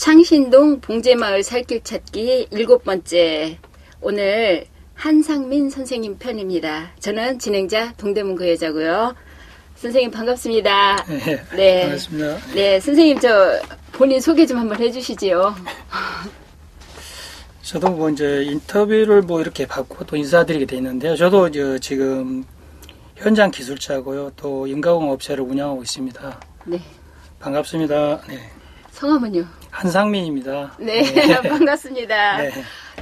창신동 봉제마을 살길 찾기 7번째. 오늘 한상민 선생님 편입니다. 저는 진행자 동대문 그 여자고요. 선생님 반갑습니다. 네, 반갑습니다. 네, 선생님 저 본인 소개 좀 한번 해주시지요. 저도 뭐 이제 인터뷰를 뭐 이렇게 받고 또 인사드리게 돼 있는데요. 저도 지금 현장 기술자고요. 또 인가공 업체를 운영하고 있습니다. 네. 반갑습니다. 네. 성함은요? 한상민입니다. 네, 반갑습니다. 네.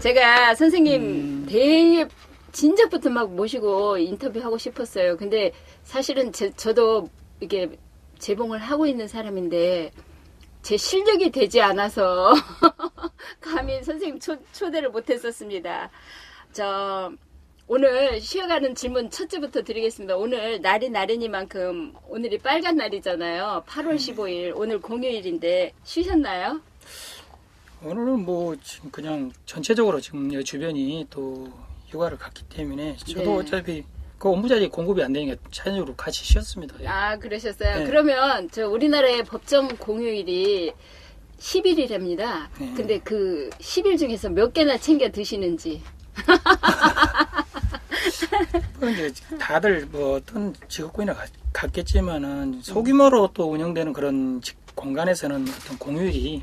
제가 선생님 되게 진작부터 막 모시고 인터뷰하고 싶었어요. 근데 사실은 저도 이게 재봉을 하고 있는 사람인데 제 실력이 되지 않아서 감히 선생님 초대를 못했었습니다. 오늘 쉬어가는 질문 첫째부터 드리겠습니다. 오늘 날이 날이니만큼 오늘이 빨간 날이잖아요. 8월 15일 오늘 공휴일인데 쉬셨나요? 오늘은 뭐 지금 그냥 전체적으로 지금 주변이 또 휴가를 갔기 때문에 저도 네. 어차피 그 업무자리 공급이 안 되니까 차례적으로 같이 쉬었습니다. 아, 그러셨어요? 네. 그러면 우리나라의 법정 공휴일이 10일이랍니다. 네. 근데 그 10일 중에서 몇 개나 챙겨 드시는지. 이제 다들 뭐 어떤 직업군이나 같겠지만은 소규모로 또 운영되는 그런 공간에서는 어떤 공휴일이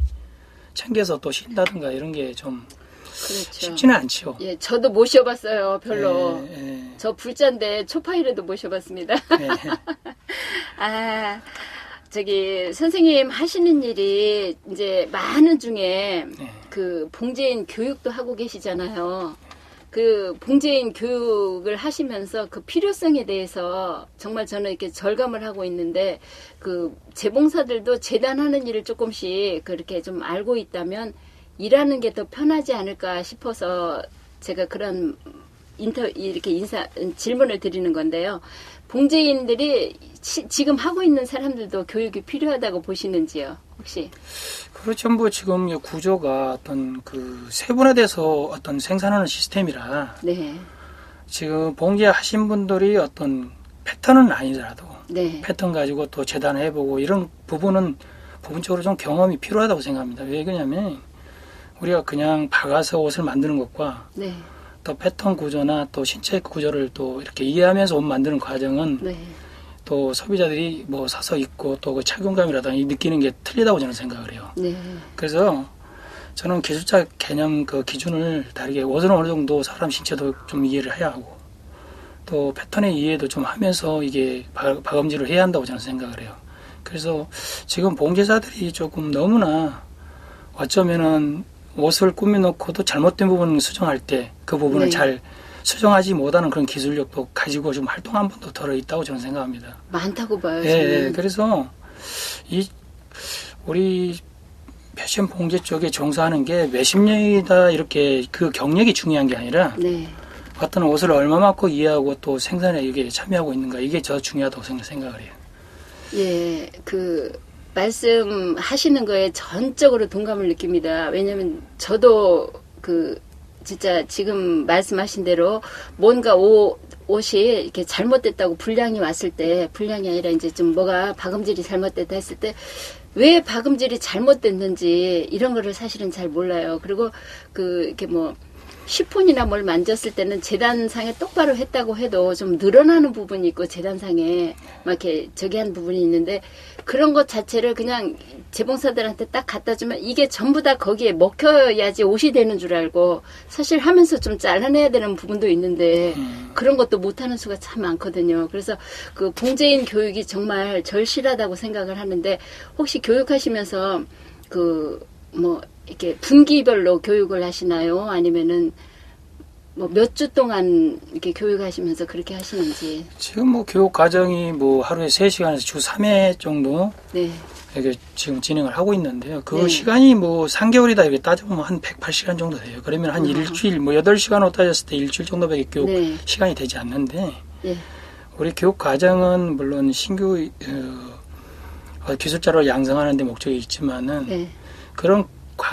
챙겨서 또 쉰다든가 이런 게 좀 그렇죠. 쉽지는 않죠. 예, 저도 못 쉬어봤어요, 별로. 예, 예. 저 불자인데 초파일에도 못 쉬어봤습니다. 예. 아, 선생님 하시는 일이 이제 많은 중에 네. 그 봉제인 교육도 하고 계시잖아요. 그 봉제인 교육을 하시면서 그 필요성에 대해서 정말 저는 이렇게 절감을 하고 있는데 그 재봉사들도 재단하는 일을 조금씩 그렇게 좀 알고 있다면 일하는 게 더 편하지 않을까 싶어서 제가 그런 질문을 드리는 건데요. 봉제인들이 지금 하고 있는 사람들도 교육이 필요하다고 보시는지요, 혹시? 그렇죠. 뭐 지금 이 구조가 어떤 그 세분화돼서 어떤 생산하는 시스템이라 네. 지금 봉제하신 분들이 어떤 패턴은 아니더라도 네. 패턴 가지고 또 재단해보고 이런 부분은 부분적으로 좀 경험이 필요하다고 생각합니다. 왜 그러냐면 우리가 그냥 박아서 옷을 만드는 것과 네. 또 패턴 구조나 또 신체 구조를 또 이렇게 이해하면서 옷 만드는 과정은 네. 또 소비자들이 뭐 사서 입고 또 그 착용감이라든지 느끼는 게 틀리다고 저는 생각을 해요. 네. 그래서 저는 기술자 개념 그 기준을 다르게 옷은 어느 정도 사람 신체도 좀 이해를 해야 하고 또 패턴의 이해도 좀 하면서 이게 박음질을 해야 한다고 저는 생각을 해요. 그래서 지금 봉제자들이 조금 너무나 어쩌면은 옷을 꾸며놓고도 잘못된 부분을 수정할 때 그 부분을 네. 잘 수정하지 못하는 그런 기술력도 가지고 좀 활동한 분도 들어있다고 저는 생각합니다. 많다고 봐요. 예, 그래서 우리 패션 봉제 쪽에 종사하는 게 몇십 년이다 이렇게 그 경력이 중요한 게 아니라 네. 어떤 옷을 얼마만큼 이해하고 또 생산에 이게 참여하고 있는가 이게 더 중요하다고 생각을 해요. 예, 말씀하시는 거에 전적으로 동감을 느낍니다. 왜냐면 저도 진짜 지금 말씀하신 대로 뭔가 옷이 이렇게 잘못됐다고 불량이 왔을 때, 불량이 아니라 이제 좀 뭐가 박음질이 잘못됐다 했을 때, 왜 박음질이 잘못됐는지 이런 거를 사실은 잘 몰라요. 그리고 이렇게 시폰이나 뭘 만졌을 때는 재단상에 똑바로 했다고 해도 좀 늘어나는 부분이 있고 재단상에 막 이렇게 한 부분이 있는데 그런 것 자체를 그냥 재봉사들한테 딱 갖다 주면 이게 전부 다 거기에 먹혀야지 옷이 되는 줄 알고 사실 하면서 좀 잘라내야 되는 부분도 있는데 그런 것도 못하는 수가 참 많거든요. 그래서 그 봉제인 교육이 정말 절실하다고 생각을 하는데 혹시 교육하시면서 이렇게 분기별로 교육을 하시나요? 아니면은 몇 주 동안 이렇게 교육하시면서 그렇게 하시는지? 지금 교육 과정이 하루에 3시간에서 주 3회 정도 네. 이렇게 지금 진행을 하고 있는데요. 그 네. 시간이 3개월이다 이렇게 따져보면 한 108시간 정도 돼요. 그러면 한 일주일 8시간으로 따졌을 때 일주일 정도밖에 교육 네. 시간이 되지 않는데 예. 우리 교육 과정은 물론 신규 기술자를 양성하는 데 목적이 있지만은 네. 그런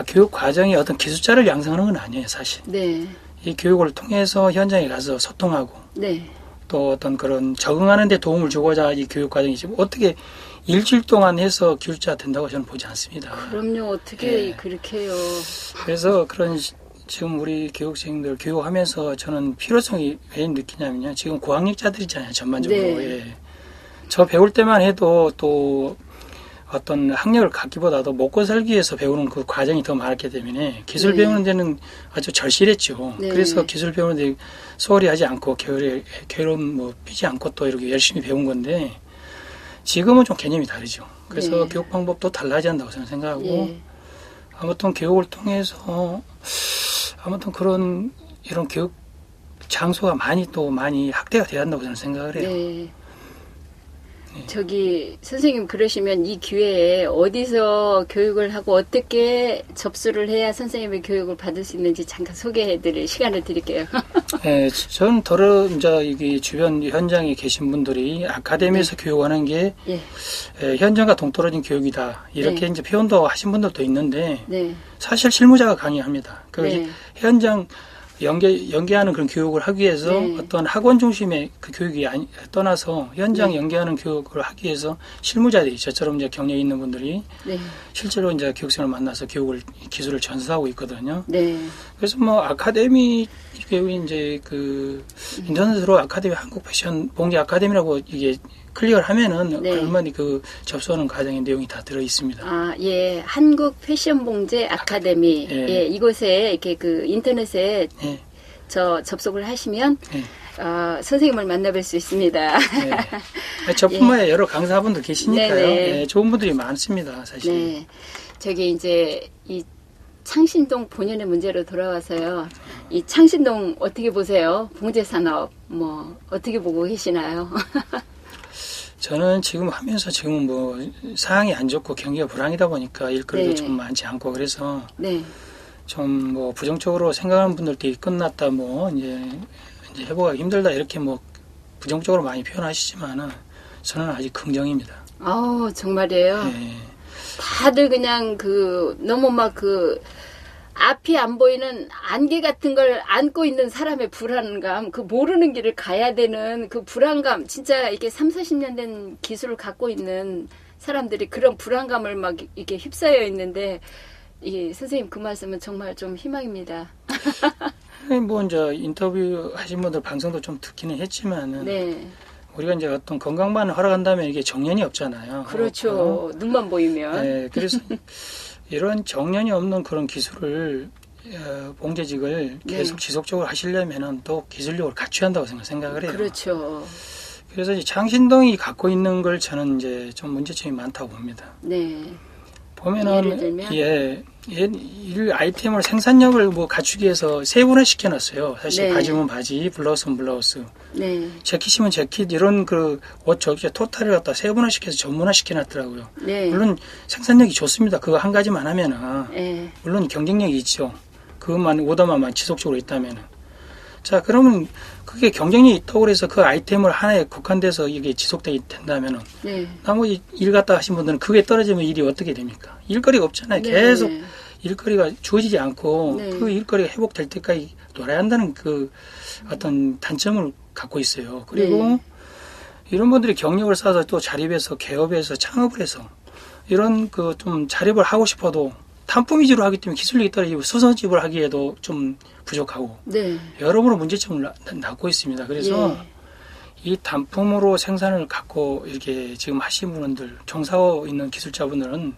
교육 과정이 어떤 기술자를 양성하는 건 아니에요, 사실. 네. 이 교육을 통해서 현장에 가서 소통하고 네. 또 어떤 그런 적응하는 데 도움을 주고자 이 교육 과정이지 어떻게 일주일 동안 해서 기술자 된다고 저는 보지 않습니다. 그럼요. 어떻게 예. 그렇게 해요. 그래서 지금 우리 교육생들 교육하면서 저는 필요성이 왜 느끼냐면요. 지금 고학력자들이잖아요. 전반적으로. 네. 예. 저 배울 때만 해도 또 어떤 학력을 갖기보다도 먹고 살기 위해서 배우는 그 과정이 더 많았기 때문에 기술 네. 배우는 데는 아주 절실했죠. 네. 그래서 기술 배우는 데 소홀히 하지 않고 게으름 뭐 피지 않고 또 이렇게 열심히 배운 건데 지금은 좀 개념이 다르죠. 그래서 네. 교육 방법도 달라져야 한다고 저는 생각하고 예. 아무튼 교육을 통해서 아무튼 이런 교육 장소가 많이 확대가 돼야 한다고 저는 생각을 해요. 네. 저기 선생님 그러시면 이 기회에 어디서 교육을 하고 어떻게 접수를 해야 선생님의 교육을 받을 수 있는지 잠깐 소개해드릴 시간을 드릴게요. 네, 저는 이제 이게 주변 현장에 계신 분들이 아카데미에서 교육하는 게 예. 현장과 동떨어진 교육이다 이렇게 네. 이제 표현도 하신 분들도 있는데 네. 사실 실무자가 강의합니다. 그 네. 현장 연계하는 그런 교육을 하기 위해서 네. 어떤 학원 중심의 그 교육이 떠나서 현장 네. 연계하는 교육을 하기 위해서 실무자들이 저처럼 이제 경력이 있는 분들이 네. 실제로 이제 교육생을 만나서 기술을 전수하고 있거든요. 네. 그래서 뭐 아카데미 교육이 이제 그 인터넷으로 아카데미 한국 패션 봉제 아카데미라고 이게 클릭을 하면은 네. 얼마나 그 접수하는 과정의 내용이 다 들어 있습니다. 아, 예. 한국 패션 봉제 아카데미. 예. 예. 이곳에 이렇게 그 인터넷에 예. 접속을 하시면 예. 선생님을 만나뵐 수 있습니다. 네. 저뿐만 아니라 여러 강사분들 계시니까요. 네네. 네, 좋은 분들이 많습니다, 사실. 네. 저기 이제 이 창신동 본연의 문제로 돌아와서요. 이 창신동 어떻게 보세요? 봉제 산업 뭐 어떻게 보고 계시나요? 저는 지금 하면서 지금은 뭐 상황이 안 좋고 경기가 불황이다 보니까 일거리도 네. 좀 많지 않고 그래서 네. 좀 뭐 부정적으로 생각하는 분들도 끝났다 뭐 이제 해보기가 힘들다 이렇게 뭐 부정적으로 많이 표현하시지만은 저는 아직 긍정입니다. 정말이에요. 네. 다들 그냥 너무 막 앞이 안 보이는 안개 같은 걸 안고 있는 사람의 불안감, 모르는 길을 가야 되는 그 불안감, 진짜 이게 40년 된 기술을 갖고 있는 사람들이 그런 불안감을 막 이렇게 휩싸여 있는데, 선생님 그 말씀은 정말 좀 희망입니다. 뭐 이제 인터뷰 하신 분들 방송도 좀 듣기는 했지만은 네. 우리가 이제 어떤 건강만 허락한다면 이게 정년이 없잖아요. 그렇죠. 눈만 보이면. 네, 그래서 이런 정년이 없는 그런 기술을 봉제직을 계속 네. 지속적으로 하시려면은 또 기술력을 갖춰야 한다고 생각을 해요. 그렇죠. 그래서 이 창신동이 갖고 있는 걸 저는 이제 좀 문제점이 많다고 봅니다. 네. 보면은 예를 들면? 이 아이템을 생산력을 뭐 갖추기 위해서 세분화 시켜놨어요. 사실 네. 바지면 바지, 블라우스면 블라우스, 네. 재킷이면 재킷 이런 그 옷 저기 토탈을 갖다 세분화 시켜서 전문화 시켜놨더라고요. 네. 물론 생산력이 좋습니다. 그거 한 가지만 하면은 네. 물론 경쟁력이 있죠. 그것만 오더만 지속적으로 있다면은. 자, 그러면 그게 경쟁력이 있다고 해서 그 아이템을 하나에 국한돼서 이게 지속되게 된다면은 네. 나머지 일 갖다 하신 분들은 그게 떨어지면 일이 어떻게 됩니까? 일거리가 없잖아요. 네. 계속 일거리가 주어지지 않고 네. 그 일거리가 회복될 때까지 놀아야 한다는 그 어떤 단점을 갖고 있어요. 그리고 네. 이런 분들이 경력을 쌓아서 또 자립해서 개업해서 창업을 해서 이런 그 좀 자립을 하고 싶어도 단품 위주로 하기 때문에 기술력이 떨어지고 수선집을 하기에도 좀 부족하고 네. 여러모로 문제점을 낳고 있습니다. 그래서 예. 이 단품으로 생산을 갖고 이렇게 지금 하시는 분들, 종사하고 있는 기술자분들은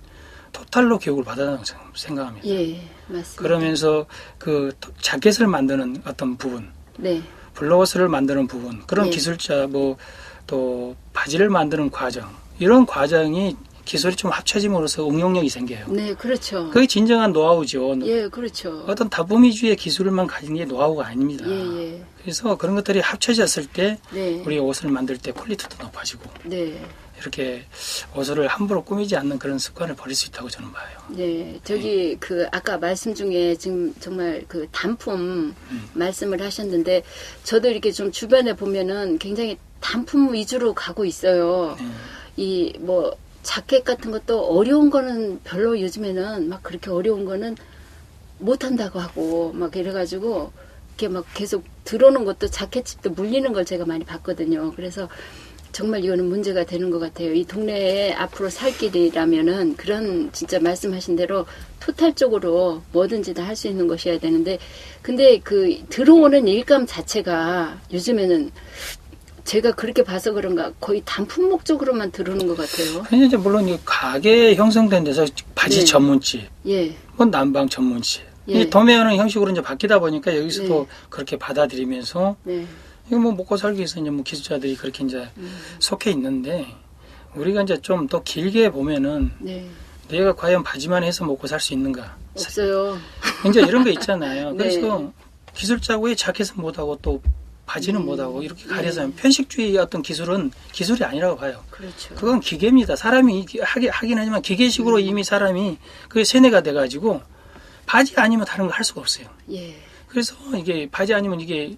토탈로 교육을 받아야 한다고 생각합니다. 예, 맞습니다. 그러면서 그 자켓을 만드는 어떤 부분, 네. 블라우스를 만드는 부분, 그런 예. 기술자 또 바지를 만드는 과정, 이런 과정이 기술이 좀 합쳐짐으로써 응용력이 생겨요. 네, 그렇죠. 그게 진정한 노하우죠. 예, 그렇죠. 어떤 단품 위주의 기술만 가진 게 노하우가 아닙니다. 예, 예. 그래서 그런 것들이 합쳐졌을 때 네. 우리 옷을 만들 때 퀄리티도 높아지고 네. 이렇게 옷을 함부로 꾸미지 않는 그런 습관을 버릴 수 있다고 저는 봐요. 네, 저기 아까 말씀 중에 지금 정말 단품 말씀을 하셨는데 저도 이렇게 좀 주변에 보면은 굉장히 단품 위주로 가고 있어요. 자켓 같은 것도 어려운 거는 별로 요즘에는 막 그렇게 어려운 거는 못 한다고 하고 막 이래가지고 이렇게 막 계속 들어오는 것도 자켓집도 물리는 걸 제가 많이 봤거든요. 그래서 정말 이거는 문제가 되는 것 같아요. 이 동네에 앞으로 살 길이라면은 그런 진짜 말씀하신 대로 토탈적으로 뭐든지 다 할 수 있는 것이어야 되는데, 근데 그 들어오는 일감 자체가 요즘에는 제가 그렇게 봐서 그런가 거의 단품 목적으로만 들어오는 것 같아요. 근데 이제 물론 이 가게 형성된 데서 바지 네. 전문집, 예, 뭐 난방 전문집, 예. 이 도매하는 형식으로 이제 바뀌다 보니까 여기서도 네. 그렇게 받아들이면서 네, 이거 뭐 먹고 살기 위해서 이제 뭐 기술자들이 그렇게 이제 속해 있는데, 우리가 이제 좀 더 길게 보면은 네. 내가 과연 바지만 해서 먹고 살 수 있는가? 없어요. 이제 이런 거 있잖아요. 네. 그래서 기술자고 왜 자켓은 못하고 또 바지는 못하고 이렇게 가려서 하면 네. 편식주의 어떤 기술은 기술이 아니라고 봐요. 그렇죠. 그건 기계입니다. 사람이 하긴 하지만 기계식으로 이미 사람이 그게 세뇌가 돼가지고 바지 아니면 다른 거 할 수가 없어요. 예, 그래서 이게 바지 아니면 이게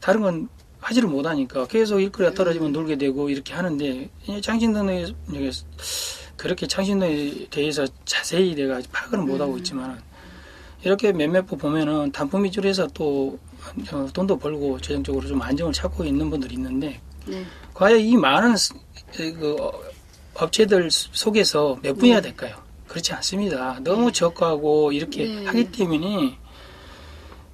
다른 건 하지를 못하니까 계속 일거리가 떨어지면 놀게 되고 이렇게 하는데, 창신동에 그렇게 창신동에 대해서 자세히 내가 파악을 못하고 있지만 이렇게 몇몇 부 보면은 단품 위주로 해서 또 돈도 벌고 재정적으로 좀 안정을 찾고 있는 분들이 있는데, 네, 과연 이 많은 그 업체들 속에서 몇 분이나 될까요? 그렇지 않습니다. 너무 저가하고 이렇게 네. 하기 때문에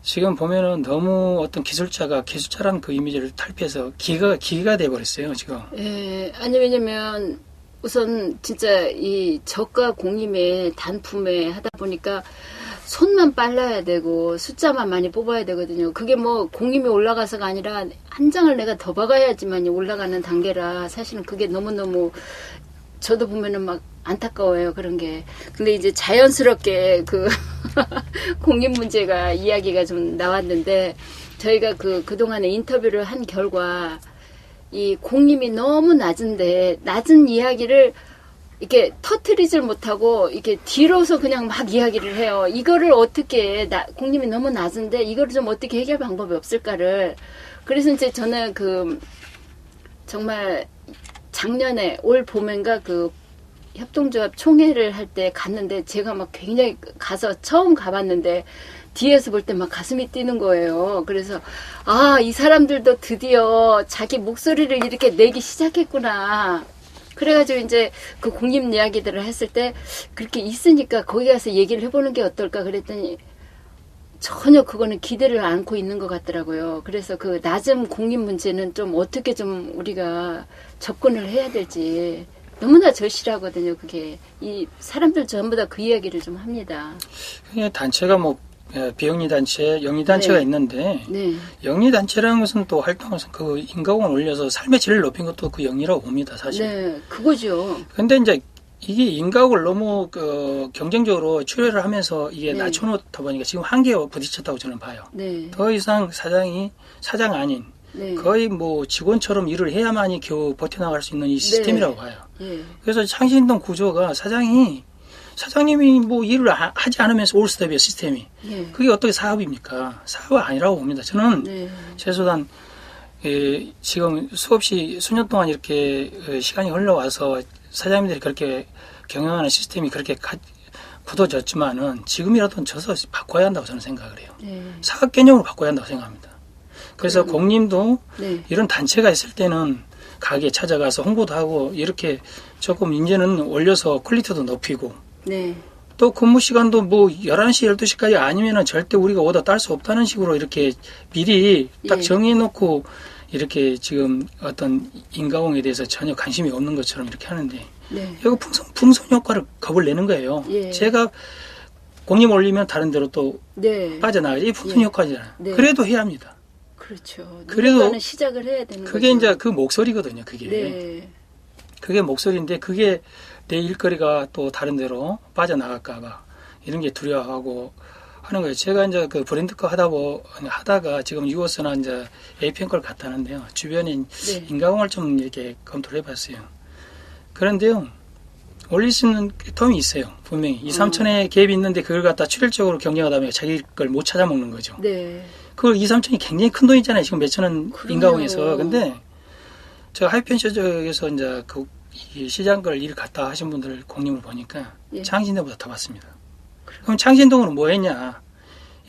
지금 보면은 너무 어떤 기술자라는 그 이미지를 탈피해서 기계가 돼버렸어요, 지금. 예. 아니 왜냐면 우선 진짜 이 저가 공임에 단품에 하다 보니까 손만 빨라야 되고 숫자만 많이 뽑아야 되거든요. 그게 뭐 공임이 올라가서가 아니라 한 장을 내가 더 박아야지만 올라가는 단계라 사실은 그게 너무너무 저도 보면은 막 안타까워요, 그런 게. 근데 이제 자연스럽게 그 공임 문제가 이야기가 좀 나왔는데, 저희가 그동안에 인터뷰를 한 결과 이 공임이 너무 낮은데 낮은 이야기를 이렇게 터트리질 못하고 이렇게 뒤로서 그냥 막 이야기를 해요. 이거를 어떻게 공임이 너무 낮은데 이거를 좀 어떻게 해결 방법이 없을까를. 그래서 이제 저는 정말 작년에 올 봄엔가 협동조합 총회를 할 때 갔는데 제가 막 굉장히 가서 처음 가봤는데 뒤에서 볼 때 막 가슴이 뛰는 거예요. 그래서 이 사람들도 드디어 자기 목소리를 이렇게 내기 시작했구나. 그래가지고 이제 그 공임 이야기들을 했을 때 그렇게 있으니까 거기 가서 얘기를 해보는 게 어떨까 그랬더니 전혀 그거는 기대를 않고 있는 것 같더라고요. 그래서 그 낮은 공임 문제는 좀 어떻게 좀 우리가 접근을 해야 될지 너무나 절실하거든요. 그게 이 사람들 전부 다 그 이야기를 좀 합니다. 그냥 단체가 뭐 비영리 단체, 영리 단체가 네. 있는데, 네, 영리 단체라는 것은 또 활동에서 그 인가공을 올려서 삶의 질을 높인 것도 그 영리라고 봅니다, 사실. 네, 그거죠. 근데 이제 이게 인가공을 너무 경쟁적으로 추려를 하면서 이게 네. 낮춰놓다 보니까 지금 한계에 부딪혔다고 저는 봐요. 네, 더 이상 사장 아닌 네, 거의 뭐 직원처럼 일을 해야만이 겨우 버텨나갈 수 있는 이 시스템이라고 봐요. 예, 그래서 창신동 구조가 사장님이 뭐 일을 하지 않으면서 올 스텝이에요, 시스템이. 예, 그게 어떻게 사업입니까? 사업은 아니라고 봅니다. 저는 네, 최소한 지금 수없이 수년 동안 이렇게 시간이 흘러와서 사장님들이 그렇게 경영하는 시스템이 그렇게 굳어졌지만은 지금이라도 져서 바꿔야 한다고 저는 생각을 해요. 네, 사업 개념으로 바꿔야 한다고 생각합니다. 그래서 공님도 네, 이런 단체가 있을 때는 가게 찾아가서 홍보도 하고 이렇게 조금 이제는 올려서 퀄리티도 높이고, 네, 또 근무 시간도 뭐 11시, 12시까지 아니면은 절대 우리가 오더 딸 수 없다는 식으로 이렇게 미리 딱 예. 정해놓고 이렇게 지금 어떤 인가공에 대해서 전혀 관심이 없는 것처럼 이렇게 하는데, 네, 이거 풍선 효과를 겁을 내는 거예요. 예. 제가 공님 올리면 다른 데로 또 네, 빠져나가지. 이 풍선 예. 효과잖아요. 네. 그래도 해야 합니다. 그렇죠. 그래도 누군가는 시작을 해야 되는 그게 거죠. 이제 그 목소리거든요. 그게. 네, 그게 목소리인데 그게 내 일거리가 또 다른 데로 빠져나갈까봐 이런 게 두려워하고 하는 거예요. 제가 이제 그 브랜드化하다가 지금 유어스나 이제 에이펜 걸 갔다는데요. 주변에 네, 인가공을 좀 이렇게 검토를 해봤어요. 그런데요, 올릴 수 있는 텀이 있어요. 분명히 2, 3천의 갭이 있는데 그걸 갖다 출혈적으로 경쟁하다 보면 자기 걸 못 찾아먹는 거죠. 네, 그걸 2, 3천이 굉장히 큰 돈이잖아요. 지금 몇천 원 그럼요. 인가공에서. 근데 저 하이펜 쪽에서 이제 이 시장 걸 일 갔다 하신 분들 공님을 보니까 예. 창신동보다 더 받습니다. 그럼 창신동으로 뭐 했냐?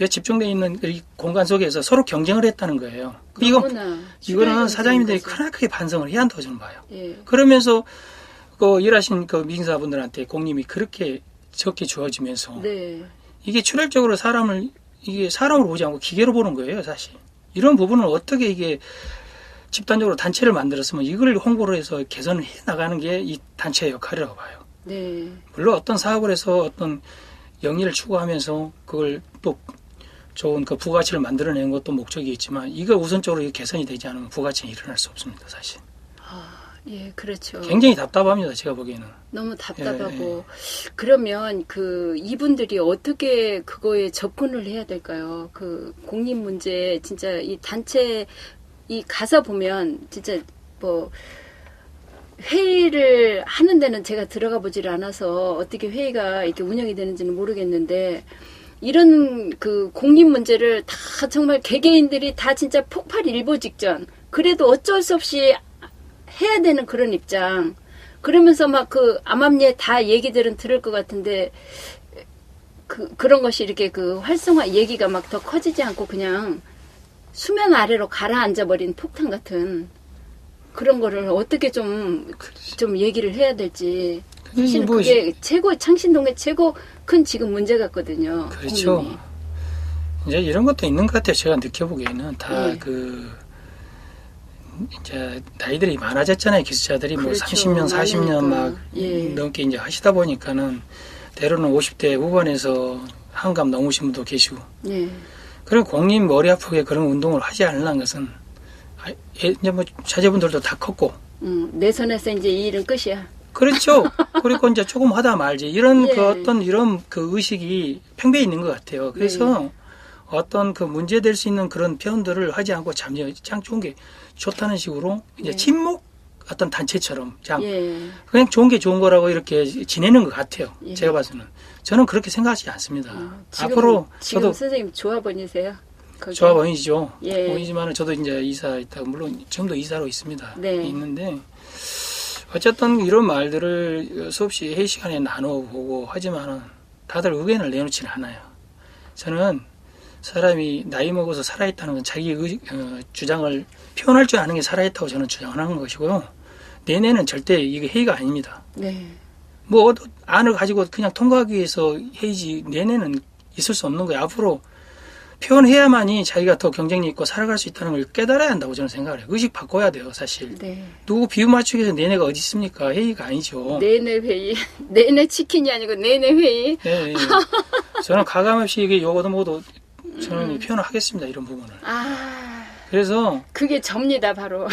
이 집중되어 있는 이 공간 속에서 서로 경쟁을 했다는 거예요. 너무나 이거는 사장님들이 거죠. 크게 반성을 해야 한다고 저는 봐요. 예. 그러면서 그 일하신 그 미싱사분들한테 공임이 그렇게 적게 주어지면서 네. 이게 출혈적으로 이게 사람으로 보지 않고 기계로 보는 거예요, 사실. 이런 부분을 어떻게 이게 집단적으로 단체를 만들었으면 이걸 홍보를 해서 개선을 해 나가는 게 이 단체의 역할이라고 봐요. 네. 물론 어떤 사업을 해서 어떤 영리를 추구하면서 그걸 또 좋은 그 부가치를 만들어내는 것도 목적이 있지만 이거 우선적으로 이게 개선이 되지 않으면 부가치는 일어날 수 없습니다, 사실. 예, 그렇죠. 굉장히 답답합니다, 제가 보기에는. 너무 답답하고 예. 그러면 그 이분들이 어떻게 그거에 접근을 해야 될까요? 그 공익 문제 진짜 이 단체 이 가서 보면 진짜 뭐 회의를 하는 데는 제가 들어가 보질 않아서 어떻게 회의가 이렇게 운영이 되는지는 모르겠는데 이런 그 공익 문제를 다 정말 개개인들이 다 진짜 폭발 일보 직전 그래도 어쩔 수 없이 해야 되는 그런 입장. 그러면서 막 그 암암리에 다 얘기들은 들을 것 같은데 그런 것이 이렇게 그 활성화 얘기가 막 더 커지지 않고 그냥 수면 아래로 가라앉아 버린 폭탄 같은 그런 거를 어떻게 좀 얘기를 해야 될지. 사실은 뭐 그게 창신동의 최고 큰 지금 문제 같거든요. 그렇죠. 국민이. 이제 이런 것도 있는 것 같아요. 제가 느껴보기에는 다 네. 이제 나이들이 많아졌잖아요. 기술자들이 뭐 그렇죠. 30년, 40년 막 예. 넘게 이제 하시다 보니까는 때로는 50대 후반에서 한감 넘으신 분도 계시고. 예. 그런 공님 머리 아프게 그런 운동을 하지 않으려는 것은 이제 뭐 자제분들도 다 컸고. 내 손에서 이제 이 일은 끝이야. 그렇죠. 그리고 이제 조금 하다 말지. 이런 예. 그 어떤 이런 그 의식이 팽배해 있는 것 같아요. 그래서 네. 어떤 그 문제될 수 있는 그런 표현들을 하지 않고 참 좋은 게 좋다는 식으로 이제 네. 친목 어떤 단체처럼 예. 좋은 게 좋은 거라고 이렇게 지내는 것 같아요. 예. 제가 봐서는. 저는 그렇게 생각하지 않습니다. 지금, 앞으로 지금 저도 선생님 조합원이세요? 거기? 조합원이죠. 예. 원이지만 저도 이제 이사 있다가 물론 지금도 이사로 있습니다. 네. 있는데 어쨌든 이런 말들을 수없이 회의 시간에 나눠보고 하지만은 다들 의견을 내놓지는 않아요. 저는 사람이 나이 먹어서 살아있다는 건 자기 주장을 표현할 줄 아는 게 살아있다고 저는 주장하는 것이고요. 내내는 절대 이게 회의가 아닙니다. 네. 뭐 안을 가지고 그냥 통과하기 위해서 회의지 내내는 있을 수 없는 거예요. 앞으로 표현해야만이 자기가 더 경쟁력 있고 살아갈 수 있다는 걸 깨달아야 한다고 저는 생각을 해요. 의식 바꿔야 돼요, 사실. 네. 누구 비유 맞추기 위해서 내내가 어디 있습니까? 회의가 아니죠. 내내 회의. 내내 치킨이 아니고 내내 회의. 예, 예. 저는 가감없이 이게 요거도 뭐도 저는 표현을 하겠습니다. 이런 부분을. 그래서 그게 접니다, 바로.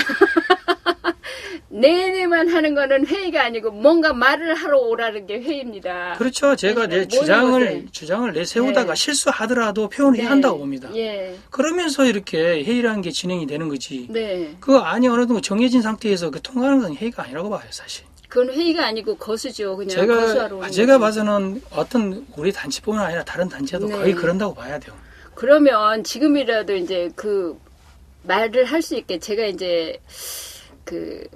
내내만 하는 거는 회의가 아니고 뭔가 말을 하러 오라는 게 회의입니다. 그렇죠. 제가 내 주장을 내세우다가 네. 실수하더라도 표현을 해야 한다고 봅니다. 예. 그러면서 이렇게 회의라는 게 진행이 되는 거지. 네. 그 안이 어느 정도 정해진 상태에서 그 통과하는 건 회의가 아니라고 봐요, 사실. 그건 회의가 아니고 거수죠. 그냥 거수하러 오는 제가 거지. 봐서는 어떤 우리 단체뿐만 아니라 다른 단체도 네. 거의 그런다고 봐야 돼요. 그러면 지금이라도 이제 그 말을 할 수 있게 제가 이제 그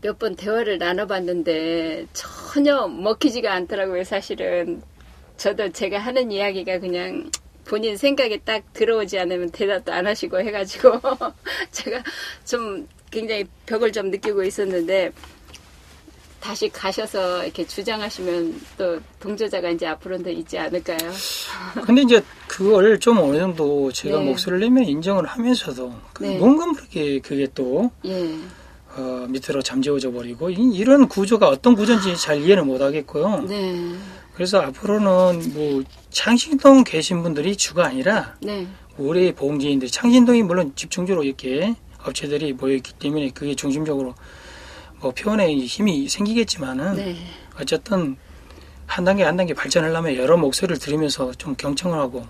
몇 번 대화를 나눠봤는데 전혀 먹히지가 않더라고요. 사실은 저도 제가 하는 이야기가 그냥 본인 생각에 딱 들어오지 않으면 대답도 안 하시고 해가지고 제가 좀 굉장히 벽을 좀 느끼고 있었는데 다시 가셔서 이렇게 주장하시면 또 동조자가 이제 앞으로는 더 있지 않을까요? 근데 이제 그걸 좀 어느 정도 제가 네. 목소리를 내면 인정을 하면서도 네. 뭔가 모르게 그게 또 예. 밑으로 잠재워져 버리고 이런 구조가 어떤 구조인지 잘 이해를 못 하겠고요. 네. 그래서 앞으로는 뭐 창신동 계신 분들이 주가 아니라 네. 우리 보험지인들 창신동이 물론 집중적으로 이렇게 업체들이 모여있기 때문에 그게 중심적으로 뭐 표현에 힘이 생기겠지만은 네. 어쨌든 한 단계 한 단계 발전하려면 여러 목소리를 들으면서 좀 경청을 하고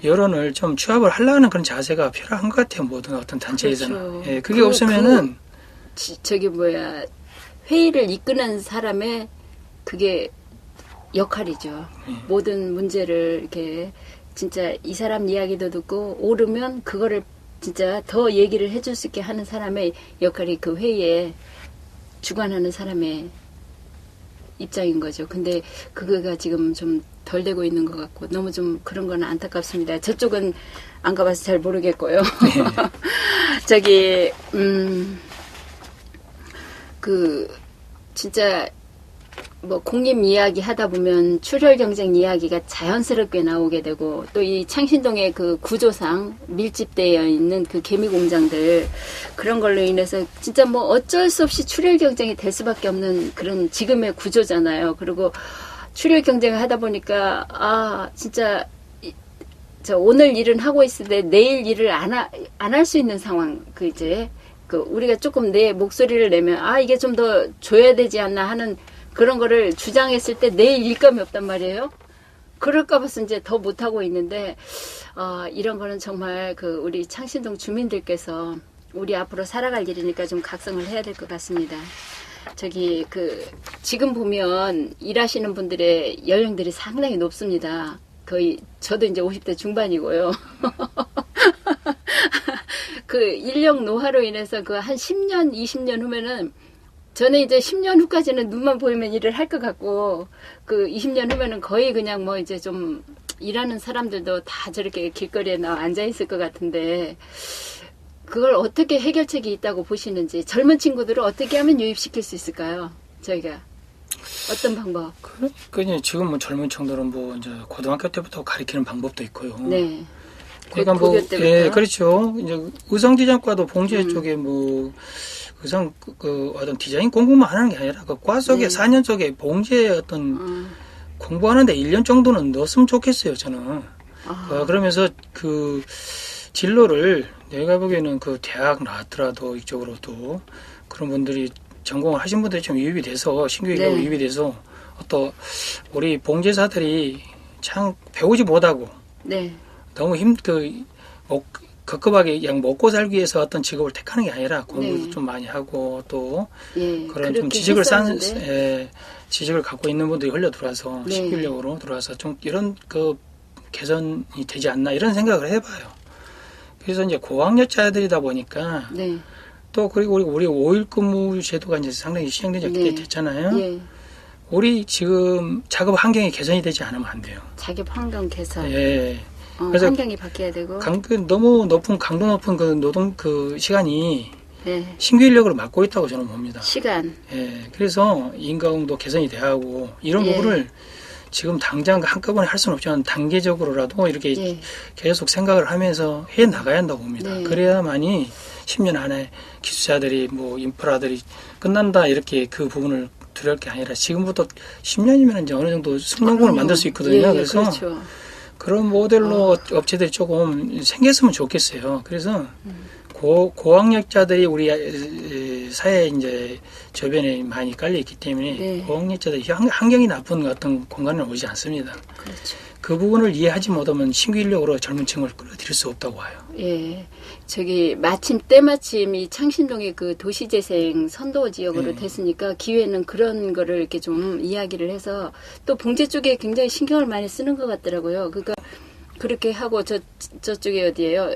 여론을 좀 취합을 하려는 그런 자세가 필요한 것 같아요. 모든 어떤 단체에서는. 그렇죠. 예, 그게 없으면은 회의를 이끄는 사람의 그게 역할이죠. 모든 문제를 이렇게 진짜 이 사람 이야기도 듣고 오르면 그거를 진짜 더 얘기를 해줄 수 있게 하는 사람의 역할이 그 회의에 주관하는 사람의 입장인 거죠. 근데 그거가 지금 좀 덜 되고 있는 것 같고 너무 좀 그런 건 안타깝습니다. 저쪽은 안 가봐서 잘 모르겠고요. 저기 그 진짜 뭐 공립 이야기 하다 보면 출혈 경쟁 이야기가 자연스럽게 나오게 되고 또 이 창신동의 그 구조상 밀집되어 있는 그 개미 공장들 그런 걸로 인해서 진짜 뭐 어쩔 수 없이 출혈 경쟁이 될 수밖에 없는 그런 지금의 구조잖아요. 그리고 출혈 경쟁을 하다 보니까 진짜 저 오늘 일은 하고 있을 때 내일 일을 안 할 수 있는 상황 그 이제 그 우리가 조금 내 목소리를 내면 이게 좀 더 줘야 되지 않나 하는 그런 거를 주장했을 때 내일 일감이 없단 말이에요. 그럴까 봐서 이제 더 못하고 있는데, 이런 거는 정말 그 우리 창신동 주민들께서 우리 앞으로 살아갈 일이니까 좀 각성을 해야 될 것 같습니다. 저기, 지금 보면 일하시는 분들의 연령들이 상당히 높습니다. 거의, 저도 이제 50대 중반이고요. 그 인력 노화로 인해서 그 한 10년, 20년 후면은 저는 이제 10년 후까지는 눈만 보이면 일을 할 것 같고, 그 20년 후면은 거의 그냥 뭐 이제 좀 일하는 사람들도 다 저렇게 길거리에 나와 앉아있을 것 같은데, 그걸 어떻게 해결책이 있다고 보시는지, 젊은 친구들을 어떻게 하면 유입시킬 수 있을까요? 저희가. 어떤 방법? 그러니까 지금 뭐 젊은 친구들은 뭐 이제 고등학교 때부터 가르치는 방법도 있고요. 네. 그러니까 뭐, 예, 그렇죠. 이제 의상디자인과도 봉제 쪽에 뭐, 의상 어떤 디자인 공부만 하는 게 아니라 그 과 속에 4년 속에 봉제 어떤 공부하는데 1년 정도는 넣었으면 좋겠어요, 저는. 그러면서 그 진로를 내가 보기에는 그 대학 나왔더라도 이쪽으로 또 그런 분들이 전공을 하신 분들이 좀 유입이 돼서 신규 인력으로 유입이 돼서 어떤 우리 봉제사들이 참 배우지 못하고 너무 급급하게 그냥 먹고 살기 위해서 어떤 직업을 택하는 게 아니라 공부도 좀 많이 하고 또 그런 좀 지식을 지식을 갖고 있는 분들이 흘려 들어와서 신규 인력으로 들어와서 좀 이런 그 개선이 되지 않나 이런 생각을 해봐요. 그래서 이제 고학력자들이다 보니까 또 그리고 우리 5일 근무 제도가 이제 상당히 시행된 지 됐잖아요. 우리 지금 작업 환경이 개선이 되지 않으면 안 돼요. 작업 환경 개선. 그래서 환경이 바뀌어야 되고. 너무 강도 높은 그 노동 그 시간이 신규 인력으로 막고 있다고 저는 봅니다. 시간. 그래서 인가공도 개선이 돼야 하고 이런 부분을 지금 당장 한꺼번에 할 수는 없지만 단계적으로라도 이렇게 계속 생각을 하면서 해 나가야 한다고 봅니다. 그래야만이 10년 안에 기술자들이 뭐 인프라들이 끝난다 이렇게 그 부분을 두려울 게 아니라 지금부터 10년이면 이제 어느 정도 승용군을 만들 수 있거든요. 그래서 그렇죠. 그런 모델로 업체들이 조금 생겼으면 좋겠어요. 그래서 고학력자들이 우리 사회에 이제 저변에 많이 깔려 있기 때문에 고학력자들이 환경이 나쁜 어떤 공간에 오지 않습니다. 그렇죠. 그 부분을 이해하지 못하면 신규 인력으로 젊은 층을 끌어들일 수 없다고 봐요. 저기 때마침 이 창신동이 그 도시재생 선도 지역으로 됐으니까 기회는 그런 거를 이렇게 좀 이야기를 해서 또 봉제 쪽에 굉장히 신경을 많이 쓰는 것 같더라고요. 그러니까 그렇게 하고 저쪽에 어디예요?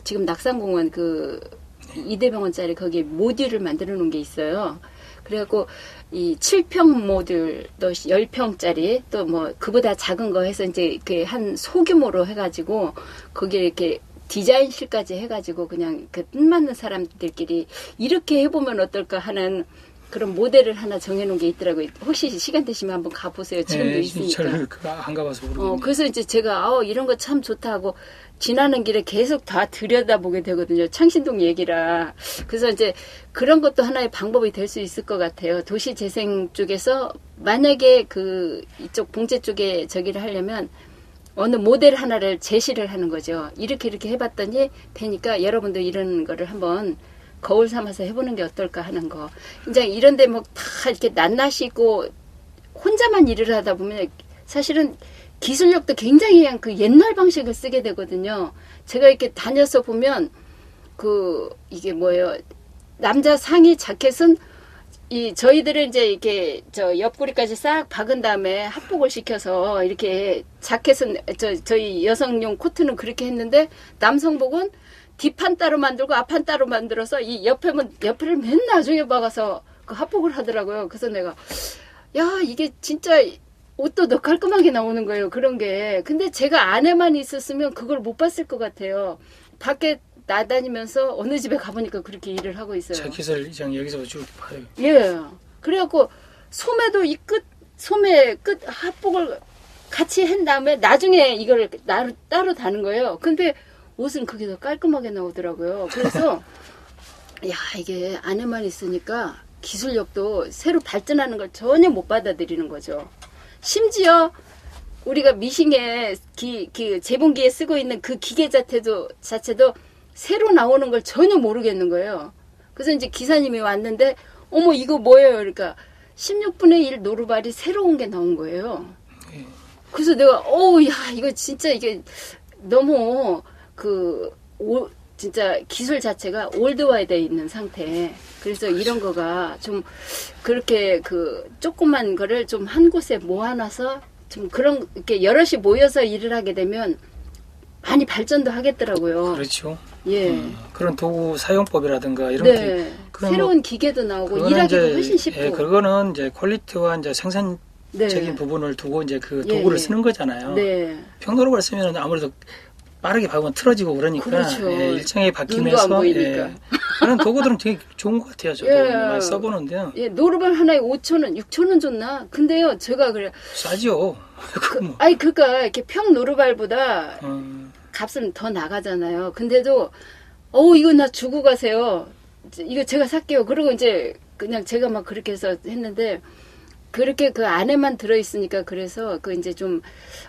지금 낙산공원 그 이대병원짜리 거기 모듈을 만들어 놓은 게 있어요. 그래갖고 이 7평 모듈 또 10평짜리 또 뭐 그보다 작은 거 해서 이제 그 한 소규모로 해가지고 거기에 이렇게 디자인실까지 해가지고 그냥 그 뜻맞는 사람들끼리 이렇게 해보면 어떨까 하는 그런 모델을 하나 정해놓은 게 있더라고요. 혹시 시간 되시면 한번 가보세요. 지금도 있으니까. 저를 안 가봐서 모르겠네요. 그래서 이제 제가 이런 거 참 좋다 하고 지나는 길에 계속 다 들여다보게 되거든요. 창신동 얘기라. 그래서 이제 그런 것도 하나의 방법이 될 수 있을 것 같아요. 도시재생 쪽에서 만약에 이쪽 봉제 쪽에 저기를 하려면 어느 모델 하나를 제시를 하는 거죠. 이렇게 해봤더니 되니까 여러분도 이런 거를 한번 거울 삼아서 해보는 게 어떨까 하는 거. 이제 이런데 뭐 다 이렇게 낱낱이 있고 혼자만 일을 하다 보면 사실은 기술력도 굉장히 그냥 그 옛날 방식을 쓰게 되거든요. 제가 이렇게 다녀서 보면 이게 뭐예요? 남자 상의 자켓은 저희들은 이제 이렇게 옆구리까지 싹 박은 다음에 합복을 시켜서 이렇게 자켓은 저희 여성용 코트는 그렇게 했는데 남성복은 뒷판 따로 만들고 앞판 따로 만들어서 이 옆에를 맨 나중에 박아서 그 합복을 하더라고요. 그래서 내가 야, 이게 진짜 옷도 더 깔끔하게 나오는 거예요. 그런 게. 근데 제가 안에만 있었으면 그걸 못 봤을 것 같아요. 밖에 나다니면서 어느 집에 가보니까 그렇게 일을 하고 있어요. 제 기술 이장 여기서 쭉 봐요. 예. 그래갖고 소매도 이 소매 끝 합복을 같이 한 다음에 나중에 이걸 따로 다는 거예요. 근데 옷은 그게 더 깔끔하게 나오더라고요. 그래서 야, 이게 안에만 있으니까 기술력도 새로 발전하는 걸 전혀 못 받아들이는 거죠. 심지어 우리가 미싱에 재봉기에 쓰고 있는 그 기계 자체도 새로 나오는 걸 전혀 모르겠는 거예요. 그래서 이제 기사님이 왔는데 어머 이거 뭐예요? 그러니까 16분의 1 노루발이 새로운 게 나온 거예요. 그래서 내가 야 이거 진짜 이게 너무 진짜 기술 자체가 올드화되어 있는 상태. 그래서 이런 거가 좀 그렇게 조그만 거를 좀 한 곳에 모아놔서 좀 그런 이렇게 여럿이 모여서 일을 하게 되면 많이 발전도 하겠더라고요. 그렇죠. 예. 그런 도구 사용법이라든가 이런 네. 새로운 기계도 나오고 일하기도 훨씬 쉽고. 예, 그거는 이제 퀄리티와 이제 생산적인 네. 부분을 두고 이제 그 예, 도구를 예. 쓰는 거잖아요. 네. 평도로를 쓰면 아무래도 빠르게 박으면 틀어지고 그러니까 그렇죠. 일정하게 눈도 안 바뀌면서 보이니까. 그런 도구들은 되게 좋은 것 같아요. 저도 예. 많이 써보는데요. 예, 노루발 하나에 5,000원, 6,000원 줬나? 근데요, 제가 그래. 싸죠. 그거 뭐. 아니, 그러니까 이렇게 평 노루발보다 음, 값은 더 나가잖아요. 근데도 이거 나 주고 가세요. 이거 제가 살게요. 그리고 이제 그냥 제가 막 그렇게 해서 했는데 그렇게 그 안에만 들어있으니까 그래서 이제 좀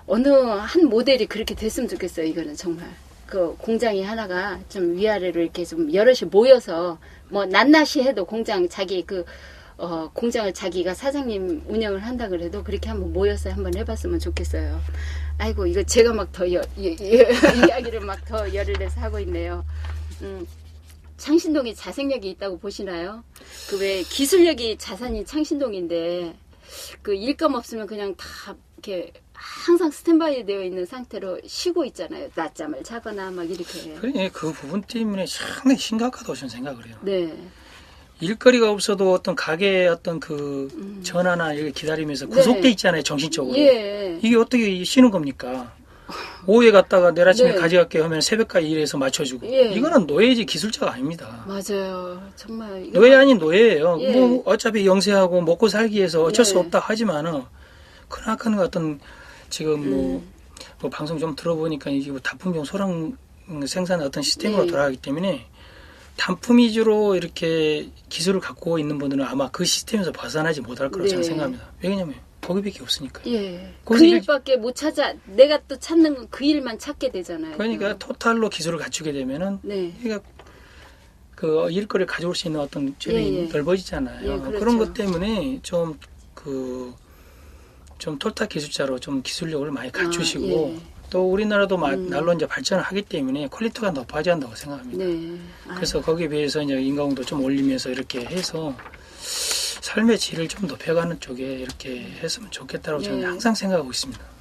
어느 한 모델이 그렇게 됐으면 좋겠어요. 이거는 정말. 그 공장이 하나가 좀 위아래로 이렇게 좀 여럿이 모여서 뭐 낱낱이 해도 공장 자기 공장을 자기가 사장님 운영을 한다 그래도 그렇게 한번 모여서 한번 해봤으면 좋겠어요. 아이고 이거 제가 막 더 이야기를 막 더 열을 내서 하고 있네요. 창신동에 자생력이 있다고 보시나요? 그 왜 기술력이 자산이 창신동인데 그 일감 없으면 그냥 다 이렇게 항상 스탠바이 되어 있는 상태로 쉬고 있잖아요. 낮잠을 자거나 막 이렇게. 그 부분 때문에 상당히 심각하다고 저는 생각을 해요. 네. 일거리가 없어도 어떤 가게의 어떤 전화나 이렇게 기다리면서 구속돼 있잖아요, 정신적으로. 예. 이게 어떻게 쉬는 겁니까? 오후에 갔다가 내일 아침에 네. 가져갈게 하면 새벽까지 일해서 맞춰주고. 예. 이거는 노예지 기술자가 아닙니다. 맞아요. 정말. 노예 아닌 노예예요. 예. 뭐 어차피 영세하고 먹고 살기 위해서 어쩔 수 예. 없다 하지만은 크나큰 어떤 지금 뭐 방송 좀 들어보니까 이게 뭐 단품종 소량 생산 어떤 시스템으로 예. 돌아가기 때문에 단품 위주로 이렇게 기술을 갖고 있는 분들은 아마 그 시스템에서 벗어나지 못할 거라고 저는 네. 생각합니다. 왜냐면 거기밖에 없으니까. 예. 그 거기서 일밖에 못 찾아. 내가 또 찾는 건 그 일만 찾게 되잖아요. 그러니까 토탈로 기술을 갖추게 되면은 네. 그러니까 그 일거리를 가져올 수 있는 어떤 점이 예. 넓어지잖아요. 예, 그렇죠. 그런 것 때문에 좀 톨타 기술자로 좀 기술력을 많이 갖추시고 예. 또 우리나라도 날로 이제 발전을 하기 때문에 퀄리티가 높아져야 한다고 생각합니다. 네. 그래서 거기에 비해서 이제 인건비도 좀 올리면서 이렇게 해서 삶의 질을 좀 높여가는 쪽에 이렇게 했으면 좋겠다고 저는 네. 항상 생각하고 있습니다.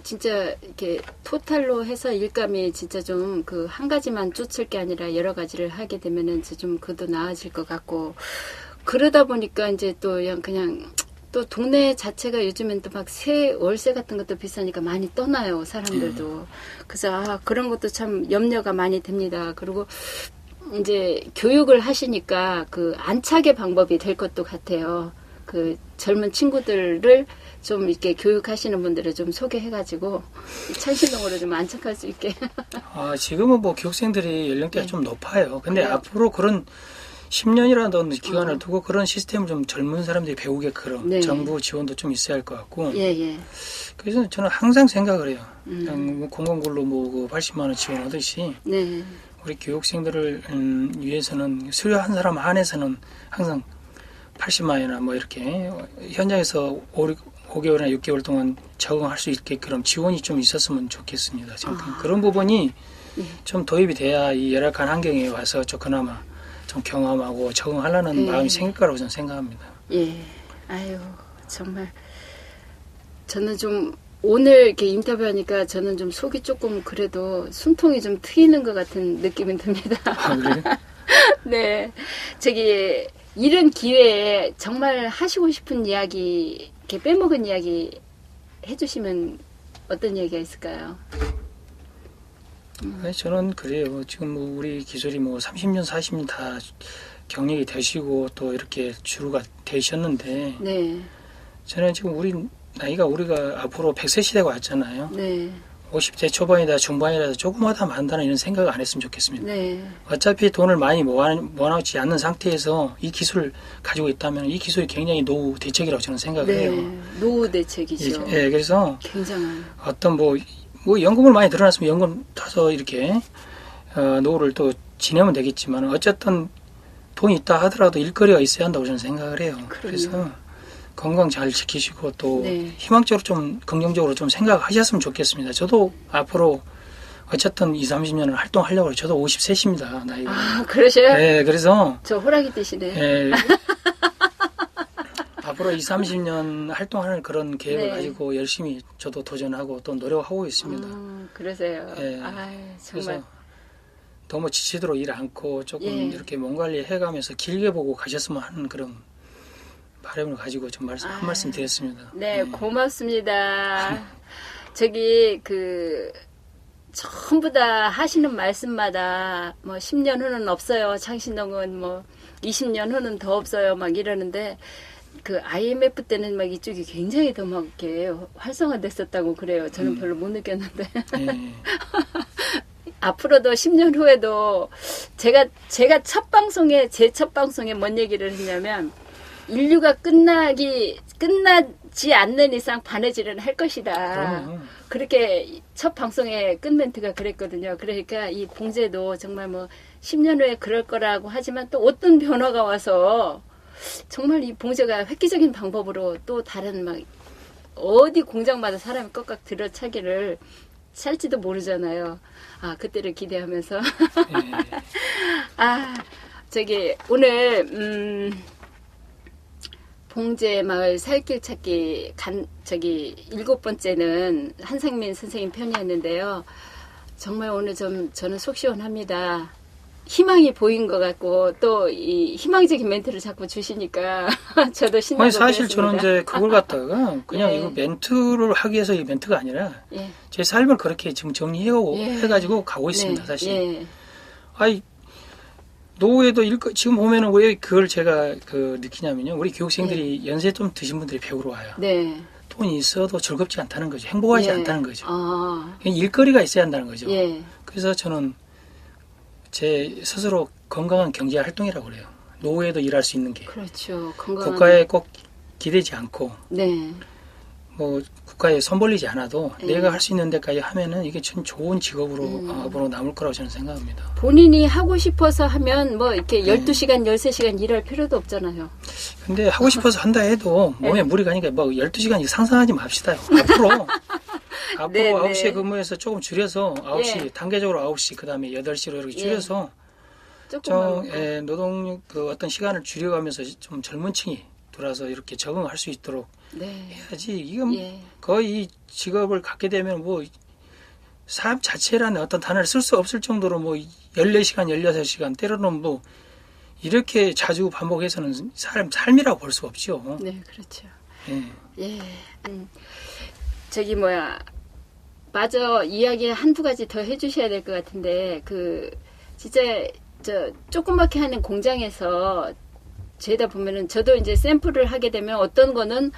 진짜 이렇게 토탈로 해서 일감이 진짜 좀 한 가지만 쫓을 게 아니라 여러 가지를 하게 되면은 이제 좀 그도 나아질 것 같고 그러다 보니까 이제 또 그냥 또 동네 자체가 요즘엔 또 막 월세 같은 것도 비싸니까 많이 떠나요 사람들도. 그래서 그런 것도 참 염려가 많이 됩니다. 그리고 이제 교육을 하시니까 안착의 방법이 될 것도 같아요. 젊은 친구들을 좀 이렇게 교육하시는 분들을 좀 소개해가지고 창신동으로 좀 안착할 수 있게. 지금은 뭐 교육생들이 연령대가 좀 높아요. 근데 그래요? 앞으로 그런 10년이라는 기간을 두고 그런 시스템을 좀 젊은 사람들이 배우게끔 네. 정부 지원도 좀 있어야 할 것 같고. 예. 그래서 저는 항상 생각을 해요. 그냥 뭐 공공근로 뭐 80만 원 지원하듯이 네. 우리 교육생들을 위해서는 수료한 사람 안에서는 항상 80만 원이나 뭐 이렇게 현장에서 5개월이나 6개월 동안 적응할 수 있게끔 지원이 좀 있었으면 좋겠습니다. 그런 부분이 좀 도입이 돼야 이 열악한 환경에 와서 그나마 좀 경험하고 적응하려는 마음이 생길 거라고 저는 생각합니다. 예. 아유, 정말. 저는 좀 오늘 이렇게 인터뷰하니까 저는 좀 속이 조금 그래도 숨통이 좀 트이는 것 같은 느낌이 듭니다. 그래요? 네. 이런 기회에 정말 하시고 싶은 이야기, 이렇게 빼먹은 이야기 해주시면 어떤 얘기가 있을까요? 아니, 저는 그래요. 지금 뭐 우리 기술이 뭐 30년, 40년 다 경력이 되시고 또 이렇게 주류가 되셨는데 네, 저는 지금 우리가 앞으로 100세 시대가 왔잖아요. 네, 50대 초반이다 중반이라도 조금마다 만다는 이런 생각을 안 했으면 좋겠습니다. 네, 어차피 돈을 많이 모아놓지 않는 상태에서 이 기술을 가지고 있다면 이 기술이 굉장히 노후 대책이라고 저는 생각을 네. 해요. 노후 대책이죠. 예, 그래서 굉장한. 어떤 뭐 연금을 많이 들어놨으면 연금 타서 이렇게 노후를 또 지내면 되겠지만 어쨌든 돈이 있다 하더라도 일거리가 있어야 한다고 저는 생각을 해요. 그럼요. 그래서 건강 잘 지키시고 또 네. 희망적으로 좀 긍정적으로 좀 생각하셨으면 좋겠습니다. 저도 앞으로 어쨌든 20, 30년을 활동하려고 해요. 저도 53입니다. 나이가. 아, 그러셔요? 네, 그래서 저 호랑이 띠시네. 예, 앞으로 20, 30년 활동하는 그런 계획을 네. 가지고 열심히 저도 도전하고 또 노력하고 있습니다. 그러세요. 예. 아, 정말. 그래서 너무 지치도록 일 않고 조금 예. 이렇게 몸 관리 해가면서 길게 보고 가셨으면 하는 그런 바람을 가지고 좀 한 말씀 드렸습니다. 네, 예. 고맙습니다. 저기 전부 다 하시는 말씀마다 뭐 10년 후는 없어요. 창신동은 뭐 20년 후는 더 없어요. 막 이러는데 그 IMF 때는 막 이쪽이 굉장히 더 막 이렇게 활성화됐었다고 그래요. 저는 별로 못 느꼈는데 예. 앞으로도 10년 후에도 제가 제 첫 방송에 뭔 얘기를 했냐면 인류가 끝나지 않는 이상 바느질은 할 것이다. 그럼요. 그렇게 첫 방송에 끝 멘트가 그랬거든요. 그러니까 이 봉제도 정말 뭐 10년 후에 그럴 거라고 하지만 또 어떤 변화가 와서 정말 이 봉제가 획기적인 방법으로 또 다른 막 어디 공장마다 사람이 꺽깍 들어차기를 살지도 모르잖아요. 아, 그때를 기대하면서. 예. 아, 저기 오늘 봉제 마을 살길 찾기 7번째는 한상민 선생님 편이었는데요. 정말 오늘 저는 속 시원합니다. 희망이 보인 것 같고 또 이 희망적인 멘트를 자꾸 주시니까 저도 신나고 아니 사실 그랬습니다. 저는 이제 그걸 갖다가 그냥 예. 이거 멘트를 하기 위해서 이 멘트가 아니라 예. 제 삶을 그렇게 지금 정리해가고 예. 해가지고 가고 있습니다. 네, 사실. 예. 아이 노후에도 지금 보면은 왜 그걸 제가 느끼냐면요. 우리 교육생들이 연세 좀 드신 분들이 배우러 와요. 네. 돈이 있어도 즐겁지 않다는 거죠. 행복하지 예. 않다는 거죠. 아, 일거리가 있어야 한다는 거죠. 예. 그래서 저는 제 스스로 건강한 경제 활동이라고 그래요. 노후에도 일할 수 있는 게 그렇죠. 건강한. 국가에 꼭 기대지 않고 네. 뭐 국가에 손 벌리지 않아도 예. 내가 할 수 있는 데까지 하면은 이게 참 좋은 직업으로 앞으로 남을 거라고 저는 생각합니다. 본인이 하고 싶어서 하면 뭐 이렇게 네. 12시간, 13시간 일할 필요도 없잖아요. 근데 하고 싶어서 한다 해도 몸에 무리 가니까 뭐 12시간 상상하지 맙시다요. 앞으로 네, 9시에 네. 근무해서 조금 줄여서 9시 예. 단계적으로 9시 그다음에 8시로 이렇게 줄여서 조금만. 좀 노동 어떤 시간을 줄여가면서 좀 젊은 층이 돌아서 이렇게 적응할 수 있도록 네. 해야지. 이건 예. 거의 이 직업을 갖게 되면 뭐 삶 자체라는 어떤 단어를 쓸 수 없을 정도로 뭐 14시간, 16시간 때로는 뭐 이렇게 자주 반복해서는 삶이라고 볼 수 없죠. 네, 그렇죠. 예. 예. 저기 맞아. 이야기 한두 가지 더 해주셔야 될 것 같은데 진짜 조그맣게 하는 공장에서 죄다 보면은 저도 이제 샘플을 하게 되면 어떤 거는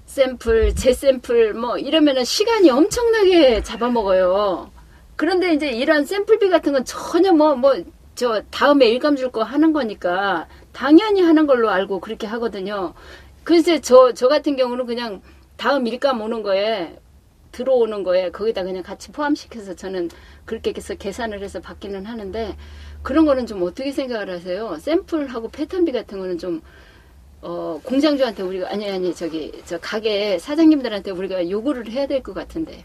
샘플, 재샘플 뭐 이러면은 시간이 엄청나게 잡아먹어요. 그런데 이제 이런 샘플비 같은 건 전혀 저 다음에 일감 줄 거 하는 거니까 당연히 하는 걸로 알고 그렇게 하거든요. 그래서 저 같은 경우는 그냥 다음 일감 오는 거에 들어오는 거에 거기다 그냥 같이 포함시켜서 저는 그렇게 해서 계산을 해서 받기는 하는데 그런 거는 좀 어떻게 생각을 하세요? 샘플하고 패턴비 같은 거는 좀 공장주한테 우리가 저 가게 사장님들한테 우리가 요구를 해야 될 것 같은데.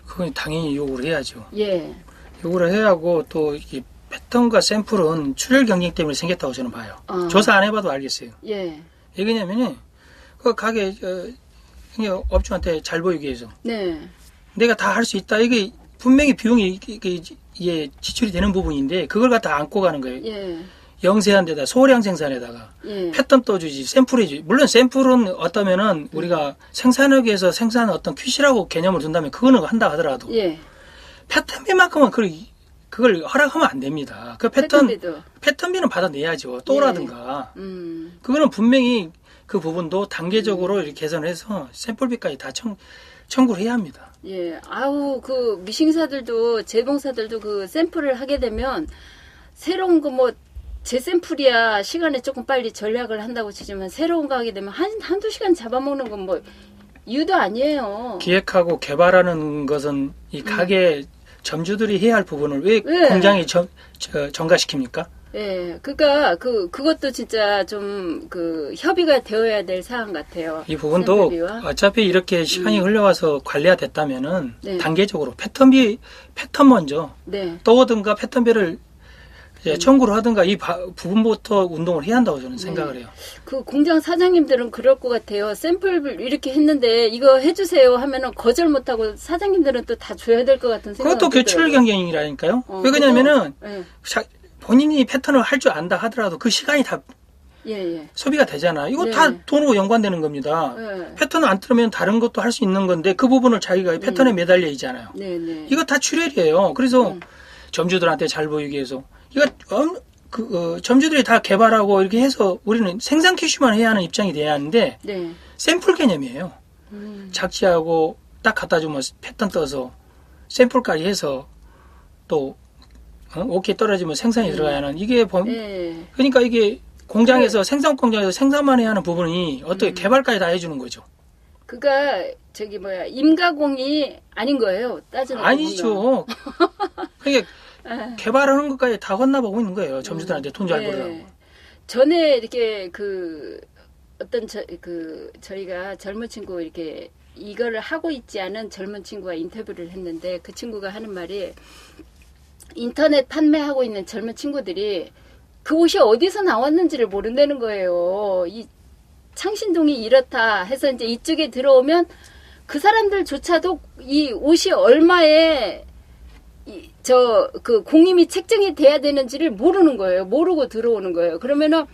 그건 당연히 요구를 해야죠. 예. 요구를 해야 하고 또 이 패턴과 샘플은 출혈 경쟁 때문에 생겼다고 저는 봐요. 조사 안 해봐도 알겠어요. 예. 왜냐면은 그 가게 업주한테 잘 보이기 위해서 네. 내가 다 할 수 있다. 이게 분명히 비용이 이게 지출이 되는 부분인데 그걸 갖다 안고 가는 거예요. 예. 영세한 데다 소량 생산에다가 예. 패턴 떠주지, 샘플이지. 물론 샘플은 어떠면은 우리가 생산하기 위해서 생산한 어떤 퀴시라고 개념을 둔다면 그거는 한다 하더라도 예. 패턴비만큼은 그걸 허락하면 안 됩니다. 그 패턴비는 받아내야죠. 또라든가. 그거는 분명히 그 부분도 단계적으로 이렇게 개선해서 샘플비까지 다 청구를 해야 합니다. 예. 아우, 그 미싱사들도, 재봉사들도 그 샘플을 하게 되면 새로운 거 뭐, 제 샘플이야 시간에 조금 빨리 전략을 한다고 치지만 새로운 거 하게 되면 한두 시간 잡아먹는 건 뭐, 이유도 아니에요. 기획하고 개발하는 것은 이 가게 점주들이 해야 할 부분을 왜 네. 공장이 전가시킵니까? 예. 그니까, 그것도 진짜 좀, 협의가 되어야 될 사안 같아요. 이 부분도 샘플비와. 어차피 이렇게 시간이 흘러와서 관리가 됐다면은 네. 단계적으로 패턴 먼저 네. 떠오든가 패턴비를 이제 청구를 하든가 이 부분부터 운동을 해야 한다고 저는 생각을 해요. 그 공장 사장님들은 그럴 것 같아요. 샘플 이렇게 했는데 이거 해주세요 하면은 거절 못하고 사장님들은 또 다 줘야 될 것 같은 생각이 그것도 교출 경쟁이라니까요. 왜 그러냐면은 예. 본인이 패턴을 할 줄 안다 하더라도 그 시간이 다 예. 소비가 되잖아. 이거 네. 다 돈으로 연관되는 겁니다. 예. 패턴을 안 틀으면 다른 것도 할 수 있는 건데 그 부분을 자기가 패턴에 매달려 있잖아요. 네네. 이거 다 출혈이에요. 그래서 점주들한테 잘 보이기 위해서 이거 점주들이 다 개발하고 이렇게 해서 우리는 생산 퀴슈만 해야 하는 입장이 돼야 하는데 네. 샘플 개념이에요. 작지하고 딱 갖다 주면 패턴 떠서 샘플까지 해서 또 오케이 떨어지면 생산이 들어가야 하는 이게 예. 그러니까 이게 공장에서 생산 공장에서 생산만 해야 하는 부분이 어떻게 개발까지 다 해주는 거죠. 그니까 임가공이 아닌 거예요. 따지는 아니죠. 그러니까 예. 개발하는 것까지 다 건너보고 있는 거예요. 점주들한테 돈 잘 예. 벌으라고. 전에 이렇게 저희가 젊은 친구 이렇게 이거를 하고 있지 않은 젊은 친구와 인터뷰를 했는데 그 친구가 하는 말이 인터넷 판매하고 있는 젊은 친구들이 그 옷이 어디서 나왔는지를 모른다는 거예요. 이 창신동이 이렇다 해서 이제 이쪽에 들어오면 그 사람들조차도 이 옷이 얼마에 공임이 책정이 돼야 되는지를 모르는 거예요. 모르고 들어오는 거예요. 그러면은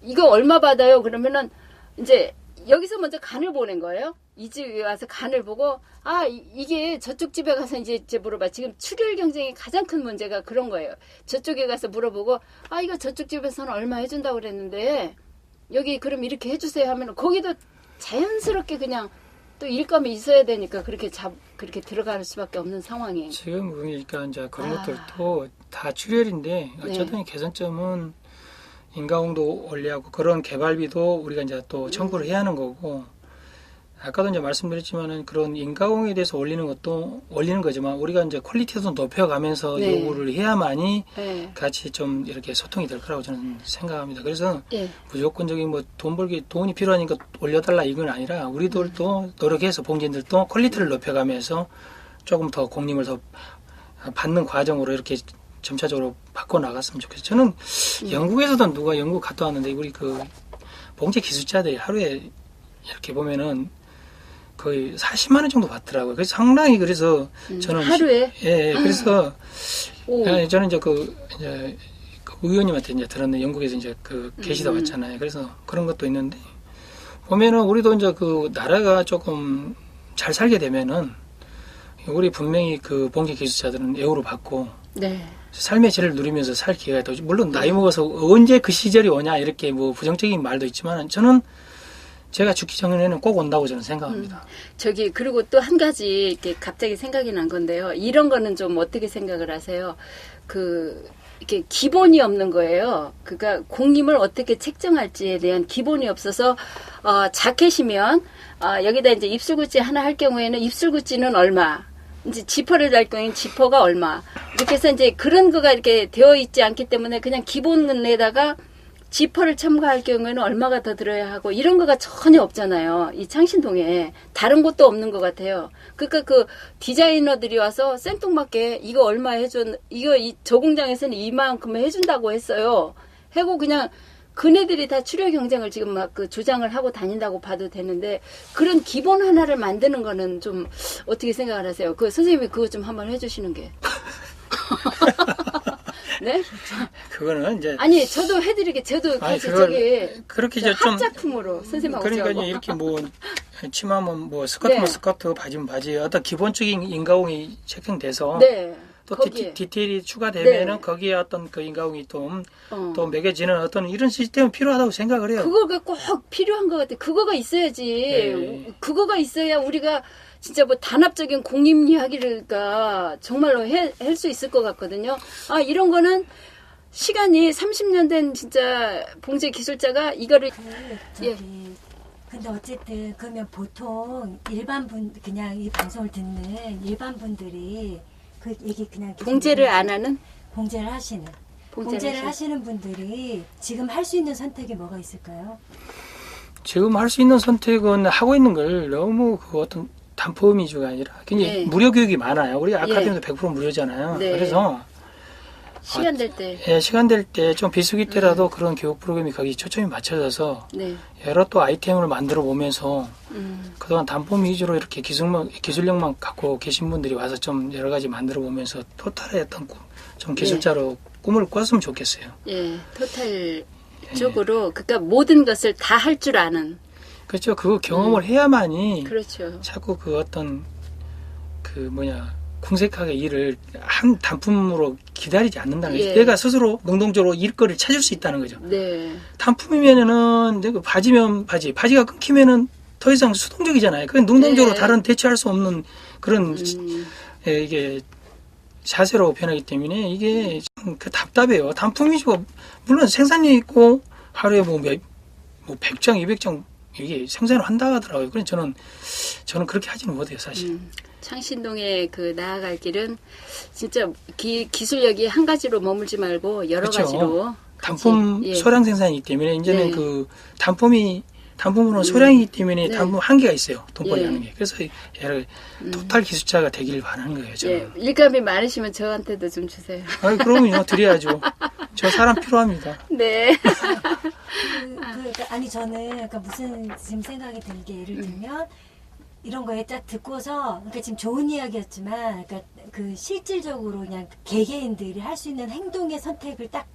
이거 얼마 받아요? 그러면은 이제 여기서 먼저 간을 보낸 거예요. 이 집에 와서 간을 보고 이게 저쪽 집에 가서 이제 물어봐. 지금 출혈 경쟁의 가장 큰 문제가 그런 거예요. 저쪽에 가서 물어보고 이거 저쪽 집에서는 얼마 해준다고 그랬는데 여기 그럼 이렇게 해주세요 하면 거기도 자연스럽게 그냥 또 일감이 있어야 되니까 그렇게 들어갈 수밖에 없는 상황이에요. 지금 그러니까 이제 그런 것들도 다 출혈인데 어쨌든 개선점은 인가공도 올리하고 그런 개발비도 우리가 이제 또 청구를 해야 하는 거고 아까도 이제 말씀드렸지만은 그런 인가공에 대해서 올리는 것도 올리는 거지만 우리가 이제 퀄리티도 높여가면서 요구를 해야만이 같이 좀 이렇게 소통이 될 거라고 저는 생각합니다. 그래서 무조건적인 뭐 돈 벌기 돈이 필요하니까 올려달라 이건 아니라 우리들도 노력해서 봉진들도 퀄리티를 높여가면서 조금 더 공임을 더 받는 과정으로 이렇게 점차적으로 바꿔 나갔으면 좋겠어요. 저는 영국에서도 누가 영국 갔다 왔는데 우리 그 봉제 기술자들이 하루에 이렇게 보면은 거의 40만 원 정도 받더라고요. 그래서 상당히 그래서 저는 하루에 그래서 저는 이제 그 의원님한테 이제 들었는데 영국에서 이제 계시다 왔잖아요. 그래서 그런 것도 있는데 보면은 우리도 이제 그 나라가 조금 잘 살게 되면은 우리 분명히 그 봉제 기술자들은 애우를 받고 삶의 질을 누리면서 살 기회가 더 물론 나이 먹어서 언제 그 시절이 오냐 이렇게 뭐 부정적인 말도 있지만 저는 제가 죽기 전에는 꼭 온다고 저는 생각합니다. 그리고 또 한 가지 이렇게 갑자기 생각이 난 건데요. 이런 거는 좀 어떻게 생각을 하세요? 이렇게 기본이 없는 거예요. 그러니까 공임을 어떻게 책정할지에 대한 기본이 없어서 자켓이면 여기다 이제 입술구찌 하나 할 경우에는 입술구찌는 얼마, 이제 지퍼를 달 경우에는 지퍼가 얼마, 이렇게 해서 이제 그런 거가 이렇게 되어 있지 않기 때문에 그냥 기본에다가 지퍼를 첨가할 경우에는 얼마가 더 들어야 하고 이런 거가 전혀 없잖아요. 이 창신동에 다른 곳도 없는 것 같아요. 그러니까 그 디자이너들이 와서 생뚱맞게 이거 얼마 저 공장에서는 이만큼 해준다고 했어요. 하고 그냥 그네들이 다 출혈 경쟁을 지금 막 주장을 하고 다닌다고 봐도 되는데 그런 기본 하나를 만드는 거는 좀 어떻게 생각을 하세요? 선생님이 그거 좀 한번 해주시는 게. 네? 그거는 이제 아니 저도 해드리게 저도 아니, 같이 그걸 저기 그렇게 이제 좀 합작품으로 선생님하고 그러니까 저하고. 이렇게 뭐 치마면 뭐 스커트면 네. 스커트, 바지면 바지 어떤 기본적인 인가공이 책정돼서 네. 또 거기에. 디테일이 추가되면은 네. 거기에 어떤 그 인가공이 또 어. 매겨지는 어떤 이런 시스템이 필요하다고 생각을 해요. 그거가 꼭 필요한 것 같아. 그거가 있어야지. 네. 그거가 있어야 우리가 진짜 뭐 단합적인 공립 이야기가 정말로 할 수 있을 것 같거든요. 아, 이런 거는 시간이 30년 된 진짜 봉제 기술자가 이거를 저기 예. 근데 어쨌든 그러면 보통 일반 분 그냥 이 방송을 듣는 일반 분들이 그 얘기 그냥 계속 봉제를 안 하는 봉제를 하시는 봉제를 하시는 분들이 지금 할 수 있는 선택이 뭐가 있을까요? 지금 할 수 있는 선택은 하고 있는 걸 너무 그 어떤 단품 위주가 아니라 굉장히 네. 무료 교육이 많아요. 우리 아카데미도 예. 100% 무료잖아요. 네. 그래서 시간 될 때. 예, 시간 될 때 좀 비수기 때라도 그런 교육 프로그램이 거기 초점이 맞춰져서 네. 여러 또 아이템을 만들어 보면서 음. 그동안 단품 위주로 이렇게 기술력만 갖고 계신 분들이 와서 좀 여러 가지 만들어 보면서 토탈의 어떤 좀 기술자로 꿈을 꿨으면 좋겠어요. 예. 토탈적으로 그러니까 모든 것을 다 할 줄 아는. 그렇죠. 그거 경험을 해야만이 그렇죠. 자꾸 그 어떤 궁색하게 일을 한 단품으로 기다리지 않는다는 거죠. 예. 내가 스스로 능동적으로 일거리를 찾을 수 있다는 거죠. 네. 단품이면은 이제 그 바지면 바지가 끊기면은 더 이상 수동적이잖아요. 그건 능동적으로 네. 다른 대처할 수 없는 그런 음. 예, 이게 자세로 변하기 때문에 이게 참 그 답답해요. 단품 위주가 물론 생산이 있고 하루에 뭐 100장, 200장 이게 생산을 한다 하더라고요. 그래서 저는 그렇게 하지는 못해요, 사실. 창신동의 그 나아갈 길은 진짜 기술력이 한 가지로 머물지 말고 여러 그렇죠. 가지로 단품 같이, 예. 소량 생산이기 때문에 이제는 네. 그 단품으로는 소량이기 때문에 네. 단품 한계가 있어요. 돈벌이 예. 하는 게. 그래서 토탈 기술자가 되기를 바라는 거예요, 예, 저는. 일감이 많으시면 저한테도 좀 주세요. 그러면요, 드려야죠. 저 사람 필요합니다. 네. 아니 저는 그러니까 무슨 지금 생각이 드는 게 예를 들면 이런 거에 딱 듣고서 그러니까 지금 좋은 이야기였지만 그러니까 그 실질적으로 그냥 개개인들이 할 수 있는 행동의 선택을 딱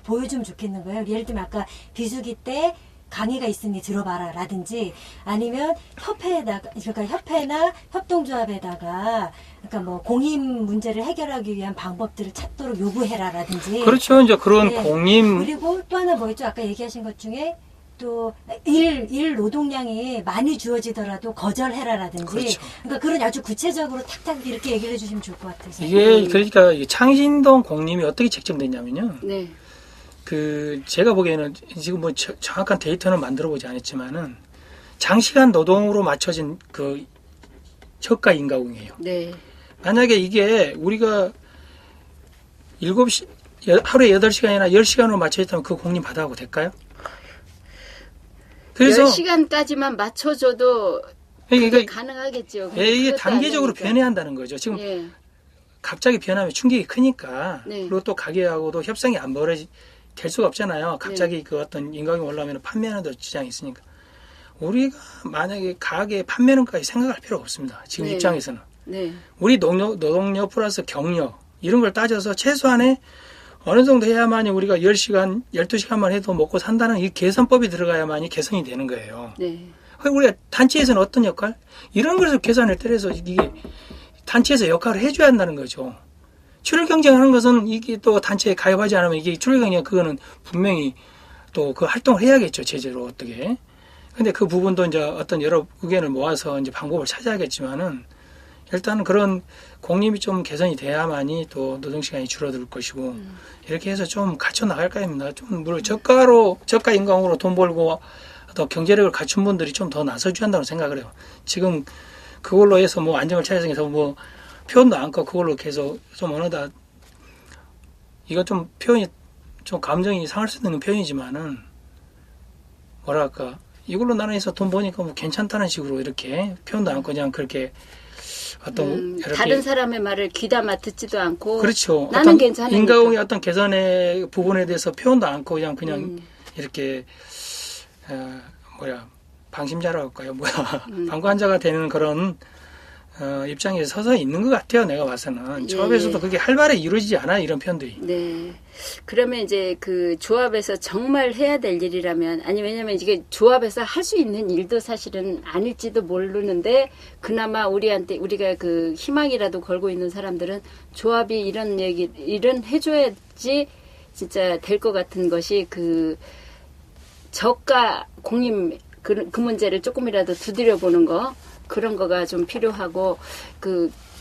보여주면 좋겠는 거예요. 예를 들면 아까 비수기 때 강의가 있으니 들어봐라 라든지 아니면 그러니까 협회나 협동조합에다가 그러니까 뭐 공임 문제를 해결하기 위한 방법들을 찾도록 요구해라 라든지 그렇죠. 이제 그런 네. 공임 그리고 또 하나 뭐 있죠? 아까 얘기하신 것 중에 또 일 노동량이 많이 주어지더라도 거절해라라든지 그렇죠. 그러니까 그런 아주 구체적으로 탁탁 이렇게 얘기를 해주시면 좋을 것 같아서 이게 그러니까 이 창신동 공림이 어떻게 책정됐냐면요. 네. 제가 보기에는 지금 뭐 정확한 데이터는 만들어 보지 않았지만은 장시간 노동으로 맞춰진 그 저가 인가공이에요. 네. 만약에 이게 우리가 7시 하루에 8시간이나 10시간으로 맞춰 있다면 그 공림 받아가고 될까요? 그래서 10시간까지만 맞춰줘도 이게 가능하겠죠. 이게 그것도 단계적으로 안 되니까. 변해야 한다는 거죠. 지금 예. 갑자기 변하면 충격이 크니까 네. 그리고 또 가게하고도 협상이 안 될 수가 없잖아요. 갑자기 그 어떤 인가격이 올라오면 판매하는 데 지장이 있으니까 우리가 만약에 가게 판매는까지 생각할 필요가 없습니다. 지금 네. 입장에서는 네. 우리 노동력 플러스 경력 이런 걸 따져서 최소한의 어느 정도 해야만이 우리가 10시간, 12시간만 해도 먹고 산다는 이 계산법이 들어가야만이 개선이 되는 거예요. 네. 우리가 단체에서는 어떤 역할? 이런 것을 계산을 때려서 이게 단체에서 역할을 해줘야 한다는 거죠. 출혈 경쟁하는 것은 이게 또 단체에 가입하지 않으면 이게 출혈 경쟁 그거는 분명히 또 그 활동을 해야겠죠. 제대로 어떻게. 근데 그 부분도 이제 어떤 여러 의견을 모아서 이제 방법을 찾아야겠지만은 일단은 그런 공립이 좀 개선이 돼야만이 또 노동시간이 줄어들 것이고 이렇게 해서 좀 갖춰 나갈 거입니다. 좀 물론 저가 인건으로 돈 벌고 또 경제력을 갖춘 분들이 좀 더 나서줘야 한다고 생각을 해요. 지금 그걸로 해서 뭐 안정을 찾아서 해서 뭐 표현도 않고 그걸로 계속 좀 어느덧 이거 좀 표현이 좀 감정이 상할 수 있는 표현이지만은 뭐랄까 이걸로 나는 해서 돈 버니까 뭐 괜찮다는 식으로 이렇게 표현도 않고 그냥 그렇게 어떤 이렇게 다른 사람의 말을 귀담아 듣지도 않고 그렇죠. 나는 어떤 괜찮으니까. 인가공의 어떤 개선의 부분에 대해서 표현도 않고 그냥 이렇게 방심자라고 할까요? 방관자가 되는 그런 입장에 서서 있는 것 같아요. 내가 봐서는. 예, 조합에서도 예. 그게 활발하게 이루어지지 않아요. 이런 표현들이. 네. 그러면 이제 그 조합에서 정말 해야 될 일이라면, 아니, 왜냐면 이게 조합에서 할 수 있는 일도 사실은 아닐지도 모르는데, 그나마 우리가 그 희망이라도 걸고 있는 사람들은 조합이 이런 일은 해줘야지 진짜 될 것 같은 것이 그 저가 공임 그 문제를 조금이라도 두드려보는 거, 그런 거가 좀 필요하고,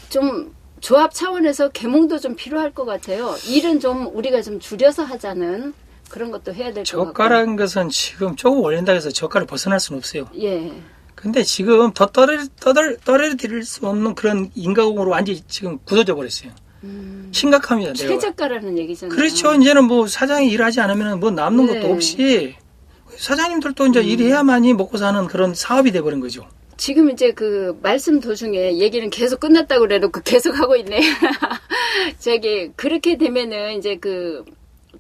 좀 조합 차원에서 계몽도 좀 필요할 것 같아요. 일은 좀 우리가 좀 줄여서 하자는 그런 것도 해야 될 것 같고. 저가라는 것은 지금 조금 올린다고 해서 저가를 벗어날 수는 없어요. 예. 근데 지금 더 떨어뜨릴 수 없는 그런 인가공으로 완전히 지금 굳어져 버렸어요. 심각합니다. 내가. 최저가라는 얘기잖아요. 그렇죠. 이제는 뭐 사장이 일하지 않으면 뭐 남는 네. 것도 없이 사장님들도 이제 일해야만이 먹고 사는 그런 사업이 돼버린 거죠. 지금 이제 그 말씀 도중에 얘기는 계속 끝났다고 그래놓고 계속 하고 있네. 그렇게 되면은 이제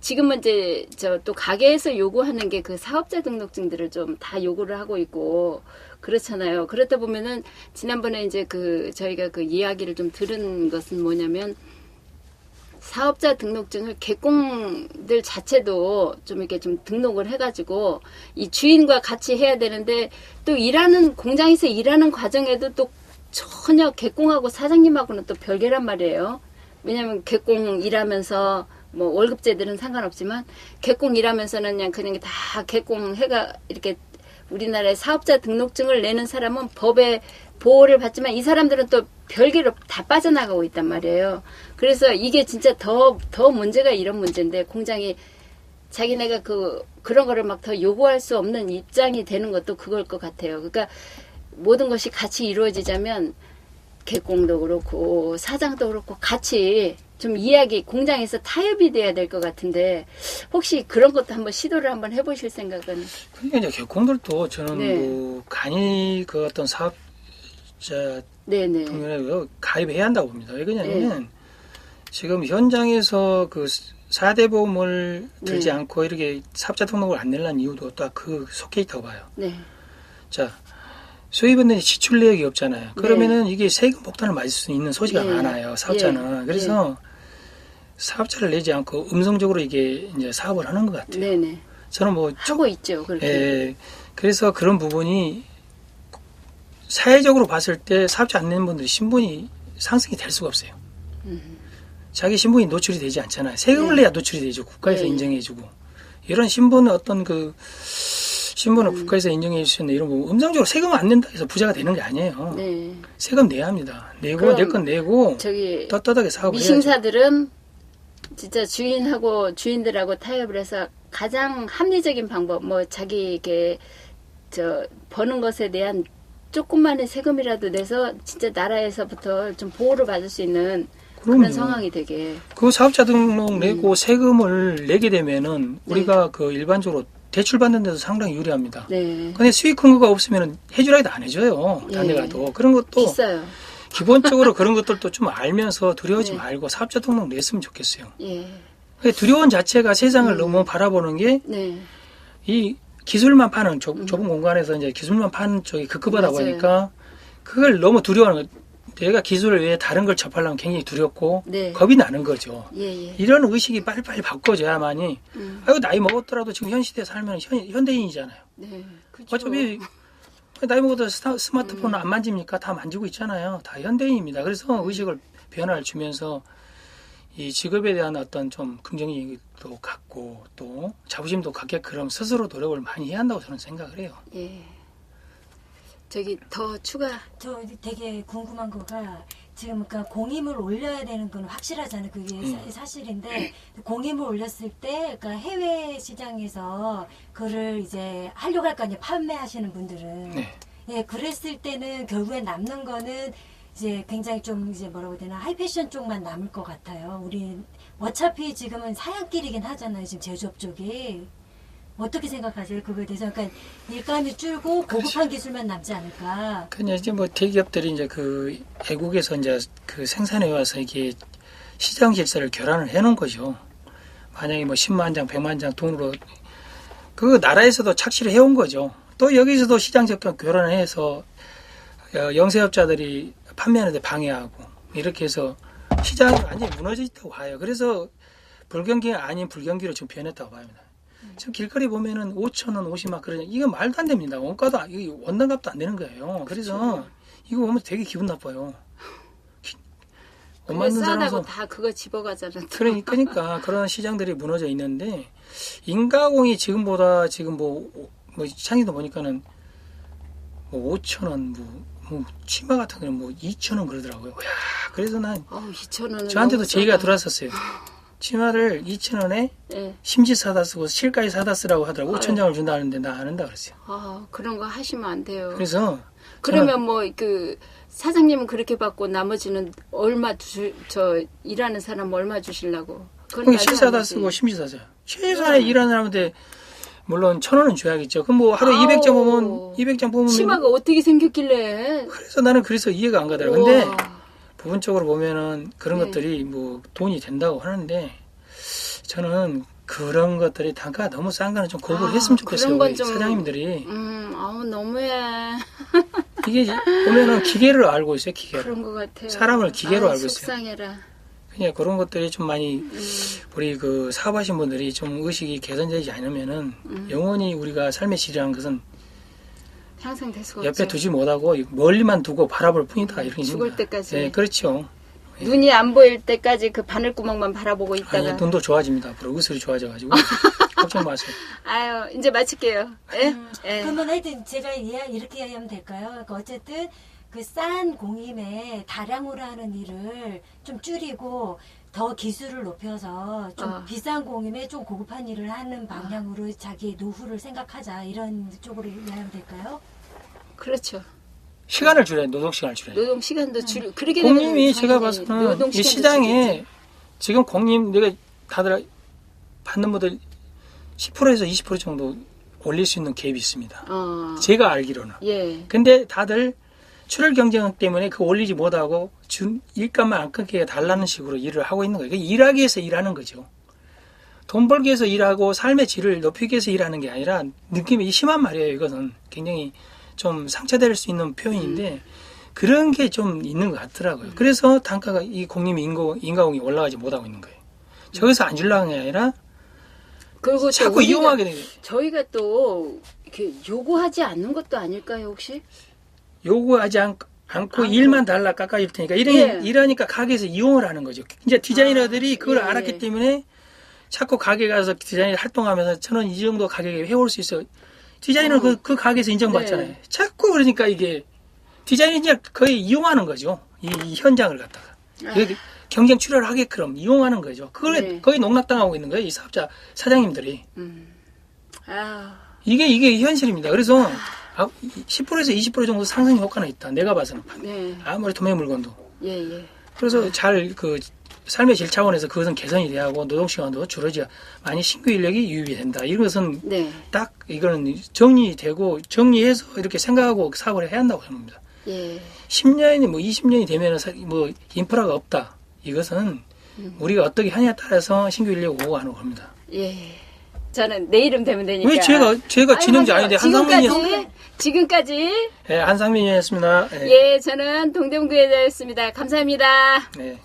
지금은 이제 또 가게에서 요구하는 게 그 사업자 등록증들을 좀 다 요구를 하고 있고 그렇잖아요. 그렇다 보면은 지난번에 이제 저희가 그 이야기를 좀 들은 것은 뭐냐면 사업자 등록증을 개공들 자체도 좀 이렇게 좀 등록을 해가지고 이 주인과 같이 해야 되는데 또 공장에서 일하는 과정에도 또 전혀 개공하고 사장님하고는 또 별개란 말이에요. 왜냐면 개공 일하면서 뭐 월급제들은 상관없지만 개공 일하면서는 그냥 다 개공해가 이렇게 우리나라의 사업자 등록증을 내는 사람은 법의 보호를 받지만 이 사람들은 또 별개로 다 빠져나가고 있단 말이에요. 그래서 이게 진짜 더 문제가 이런 문제인데 공장이 자기네가 그런 거를 막 더 요구할 수 없는 입장이 되는 것도 그걸 것 같아요. 그러니까 모든 것이 같이 이루어지자면 개공도 그렇고 사장도 그렇고 같이 좀 공장에서 타협이 돼야 될 것 같은데 혹시 그런 것도 한번 시도를 한번 해보실 생각은? 그러니까 이제 개공들도 저는 네. 뭐 간이 그 어떤 사업자 네네. 동료에 가입해야 한다고 봅니다. 왜 그러냐면 지금 현장에서 그 4대 보험을 들지 네. 않고 이렇게 사업자 등록을 안 내려는 이유도 딱 속해 있다고 봐요. 네. 자, 수입은 지출 내역이 없잖아요. 그러면은 이게 세금 폭탄을 맞을 수 있는 소지가 예. 많아요. 사업자는. 예. 그래서 사업자를 내지 않고 음성적으로 이게 이제 사업을 하는 것 같아요. 네네. 저는 뭐 하고 있죠. 그렇게. 예, 그래서 그런 부분이 사회적으로 봤을 때 사업자 안 내는 분들이 신분이 상승이 될 수가 없어요. 자기 신분이 노출이 되지 않잖아요. 세금을 네. 내야 노출이 되죠. 국가에서 네. 인정해주고. 이런 신분은 신분을 국가에서 인정해 주시는 이런 부분 음성적으로 세금 안 낸다 해서 부자가 되는 게 아니에요. 네. 세금 내야 합니다. 내고 그럼 내 건 내고 떳떳하게 사업을 해야죠. 미싱사들은 진짜 주인들하고 타협을 해서 가장 합리적인 방법, 뭐 자기에게 버는 것에 대한 조금만의 세금이라도 내서 진짜 나라에서부터 좀 보호를 받을 수 있는 그런 그럼요. 상황이 되게. 그 사업자 등록 내고 세금을 내게 되면은 우리가 일반적으로 대출 받는 데도 상당히 유리합니다. 네. 근데 수익 근거가 없으면 해주라 해도 안 해줘요. 딴 데 예. 가도. 그런 것도 비싸요. 기본적으로 그런 것들도 좀 알면서 두려워하지 네. 말고 사업자 등록 냈으면 좋겠어요. 예. 두려운 자체가 세상을 너무 바라보는 게 네. 이 기술만 파는 좁은 공간에서 이제 기술만 파는 쪽이 급급하다 맞아요. 보니까 그걸 너무 두려워하는 거예요. 내가 기술을 외에 다른 걸 접하려면 굉장히 두렵고 네. 겁이 나는 거죠. 예. 이런 의식이 빨리빨리 바꿔져야만이 아이고 나이 먹었더라도 지금 현 시대에 살면 현대인이잖아요. 네. 그렇죠. 어차피 나이 먹어도 스마트폰을 안 만집니까? 다 만지고 있잖아요. 다 현대인입니다. 그래서 의식을 변화를 주면서 이 직업에 대한 어떤 좀 긍정도 갖고 또 자부심도 갖게끔 스스로 노력을 많이 해야 한다고 저는 생각을 해요. 예. 더 추가. 저 되게 궁금한 거가 지금 그러니까 공임을 올려야 되는 건 확실하잖아요. 그게 사실인데 공임을 올렸을 때 그러니까 해외 시장에서 그를 이제 하려고 할 거 아니에요. 판매하시는 분들은. 네. 예, 그랬을 때는 결국에 남는 거는 이제 굉장히 좀 이제 뭐라고 해야 되나 하이패션 쪽만 남을 것 같아요. 우리 어차피 지금은 사양길이긴 하잖아요. 지금 제조업 쪽이. 어떻게 생각하세요? 그거에 대해서 그러니까 일감이 줄고 고급한 기술만 남지 않을까? 그냥 이제 뭐 대기업들이 이제 외국에서 이제 생산해 와서 이게 시장 질서를 결함을 해놓은 거죠. 만약에 뭐 10만 장, 100만 장 돈으로 나라에서도 착취를 해온 거죠. 또 여기서도 시장 접견 교란을 해서 영세업자들이 판매하는데 방해하고 이렇게 해서 시장이 완전히 무너져 있다고 봐요. 그래서 불경기가 아닌 불경기로 지금 변했다고 봐니다. 지금 길거리 보면은 5,000원, 50만 그러냐. 이거 말도 안 됩니다. 원가도, 이거 원단값도 안 되는 거예요. 그래서 그렇죠. 이거 보면 되게 기분 나빠요. 못 그래 맞는 싸다고 사람은 다 그거 집어가잖아. 그러니까 그런 시장들이 무너져 있는데 인가공이 지금보다 지금 뭐 창의도 보니까는 뭐 5,000원 뭐 치마 같은 거는 뭐 2,000원 그러더라고요. 야, 그래서 난 2,000원은 저한테도 제의가 들어왔었어요. 치마를 2,000원에 예. 심지 사다 쓰고 실까지 사다 쓰라고 하더라고. 5,000장을 준다 하는데 나 안 한다 그랬어요. 그런 거 하시면 안 돼요. 그래서 그러면 뭐 그 사장님은 그렇게 받고 나머지는 얼마 일하는 사람 얼마 주시려고? 그건 거기 말도 실 안 사다 되지. 쓰고 심지 사세요. 최소한의 일하는 사람한테 물론 1,000원은 줘야겠죠. 그럼 뭐 하루에 200장 보면 200장 보면 치마가 어떻게 생겼길래? 그래서 나는 그래서 이해가 안 가더라고요. 근데 우와. 부분적으로 보면은 그런 네. 것들이 뭐 돈이 된다고 하는데 저는 그런 것들이 단가가 너무 싼 거는 좀 거부를 했으면 좋겠어요. 그런 건 우리 좀- 사장님들이 너무해. 이게 보면은 기계를 알고 있어요. 기계를. 그런 것 같아요. 사람을 기계로 알고 있어요. 속상해라. 그냥 그런 것들이 좀 많이 우리 그 사업하신 분들이 좀 의식이 개선되지 않으면은 영원히 우리가 삶의 질이라는 것은 향상 될 수가 옆에 없죠. 두지 못하고 멀리만 두고 바라볼 뿐이다 이런 죽을 생각. 때까지. 네, 그렇죠. 눈이 안 보일 때까지 그 바늘구멍만 바라보고 있다가. 아니 눈도 좋아집니다. 앞으로 의술이 좋아져가지고 걱정 마세요. 아유, 이제 마칠게요. 예? 예. 그러면 하여튼 제가 이렇게 이야기하면 될까요? 그러니까 어쨌든 그 싼 공임에 다량으로 하는 일을 좀 줄이고 더 기술을 높여서 좀 비싼 공임에 좀 고급한 일을 하는 방향으로 자기 노후를 생각하자 이런 쪽으로 이해하면 될까요? 그렇죠. 시간을 줄여야 노동 시간을 줄여야 노동 시간도 그렇게 되면 공님이 제가 당연히 봐서는 노동 이 시간도 시장에 줄이겠지. 지금 공님 내가 다들 받는 분들 10%에서 20% 정도 올릴 수 있는 갭이 있습니다. 제가 알기로는. 예. 근데 다들 출혈 경쟁 때문에 그 올리지 못하고 일감만 안 끊게 달라는 식으로 일을 하고 있는 거예요. 일하기 위해서 일하는 거죠. 돈 벌기 위해서 일하고 삶의 질을 높이기 위해서 일하는 게 아니라 느낌이 심한 말이에요. 이것은 굉장히 좀 상처될 수 있는 표현인데 그런 게 좀 있는 것 같더라고요. 그래서 단가가 이 공님이 인가공이 올라가지 못하고 있는 거예요. 저기서 안 주려는 게 아니라 그리고 또 자꾸 우리가- 이용하게 되는 거예요. 저희가 또 이렇게 요구하지 않는 것도 아닐까요, 혹시? 요구하지 않고 일만 달라 깎아줄 테니까 이러니까 가게에서 이용을 하는 거죠. 이제 디자이너들이 그걸 예, 알았기 예. 때문에 자꾸 가게 가서 디자이너 활동하면서 저는 이 정도 가격에 해올 수 있어. 디자이너는 그 가게에서 인정받잖아요. 네. 자꾸 그러니까 이게 디자인이 이제 거의 이용하는 거죠. 이 현장을 갖다가. 여기 경쟁 출혈을 하게끔 이용하는 거죠. 그걸 네. 거의 농락당하고 있는 거예요. 이 사장님들이. 아, 이게 현실입니다. 그래서 10%에서 20% 정도 상승 효과는 있다. 내가 봐서는. 네. 아무리 도매 물건도. 예, 예. 그래서 잘 삶의 질 차원에서 그것은 개선이 돼야 하고 노동시간도 줄어져 많이 신규 인력이 유입이 된다. 이것은 네. 딱 이거는 정리되고 정리해서 이렇게 생각하고 사업을 해야 한다고 생각합니다. 예. 10년이 뭐 20년이 되면 뭐 인프라가 없다. 이것은 우리가 어떻게 하냐에 따라서 신규 인력 오고 하는 겁니다. 예. 저는 내 이름 되면 되니까. 왜 제가 진행자 아닌데 한상민이었습니다. 지금까지 네, 한상민이었습니다. 네. 예, 저는 동대문구에서였습니다. 감사합니다. 네.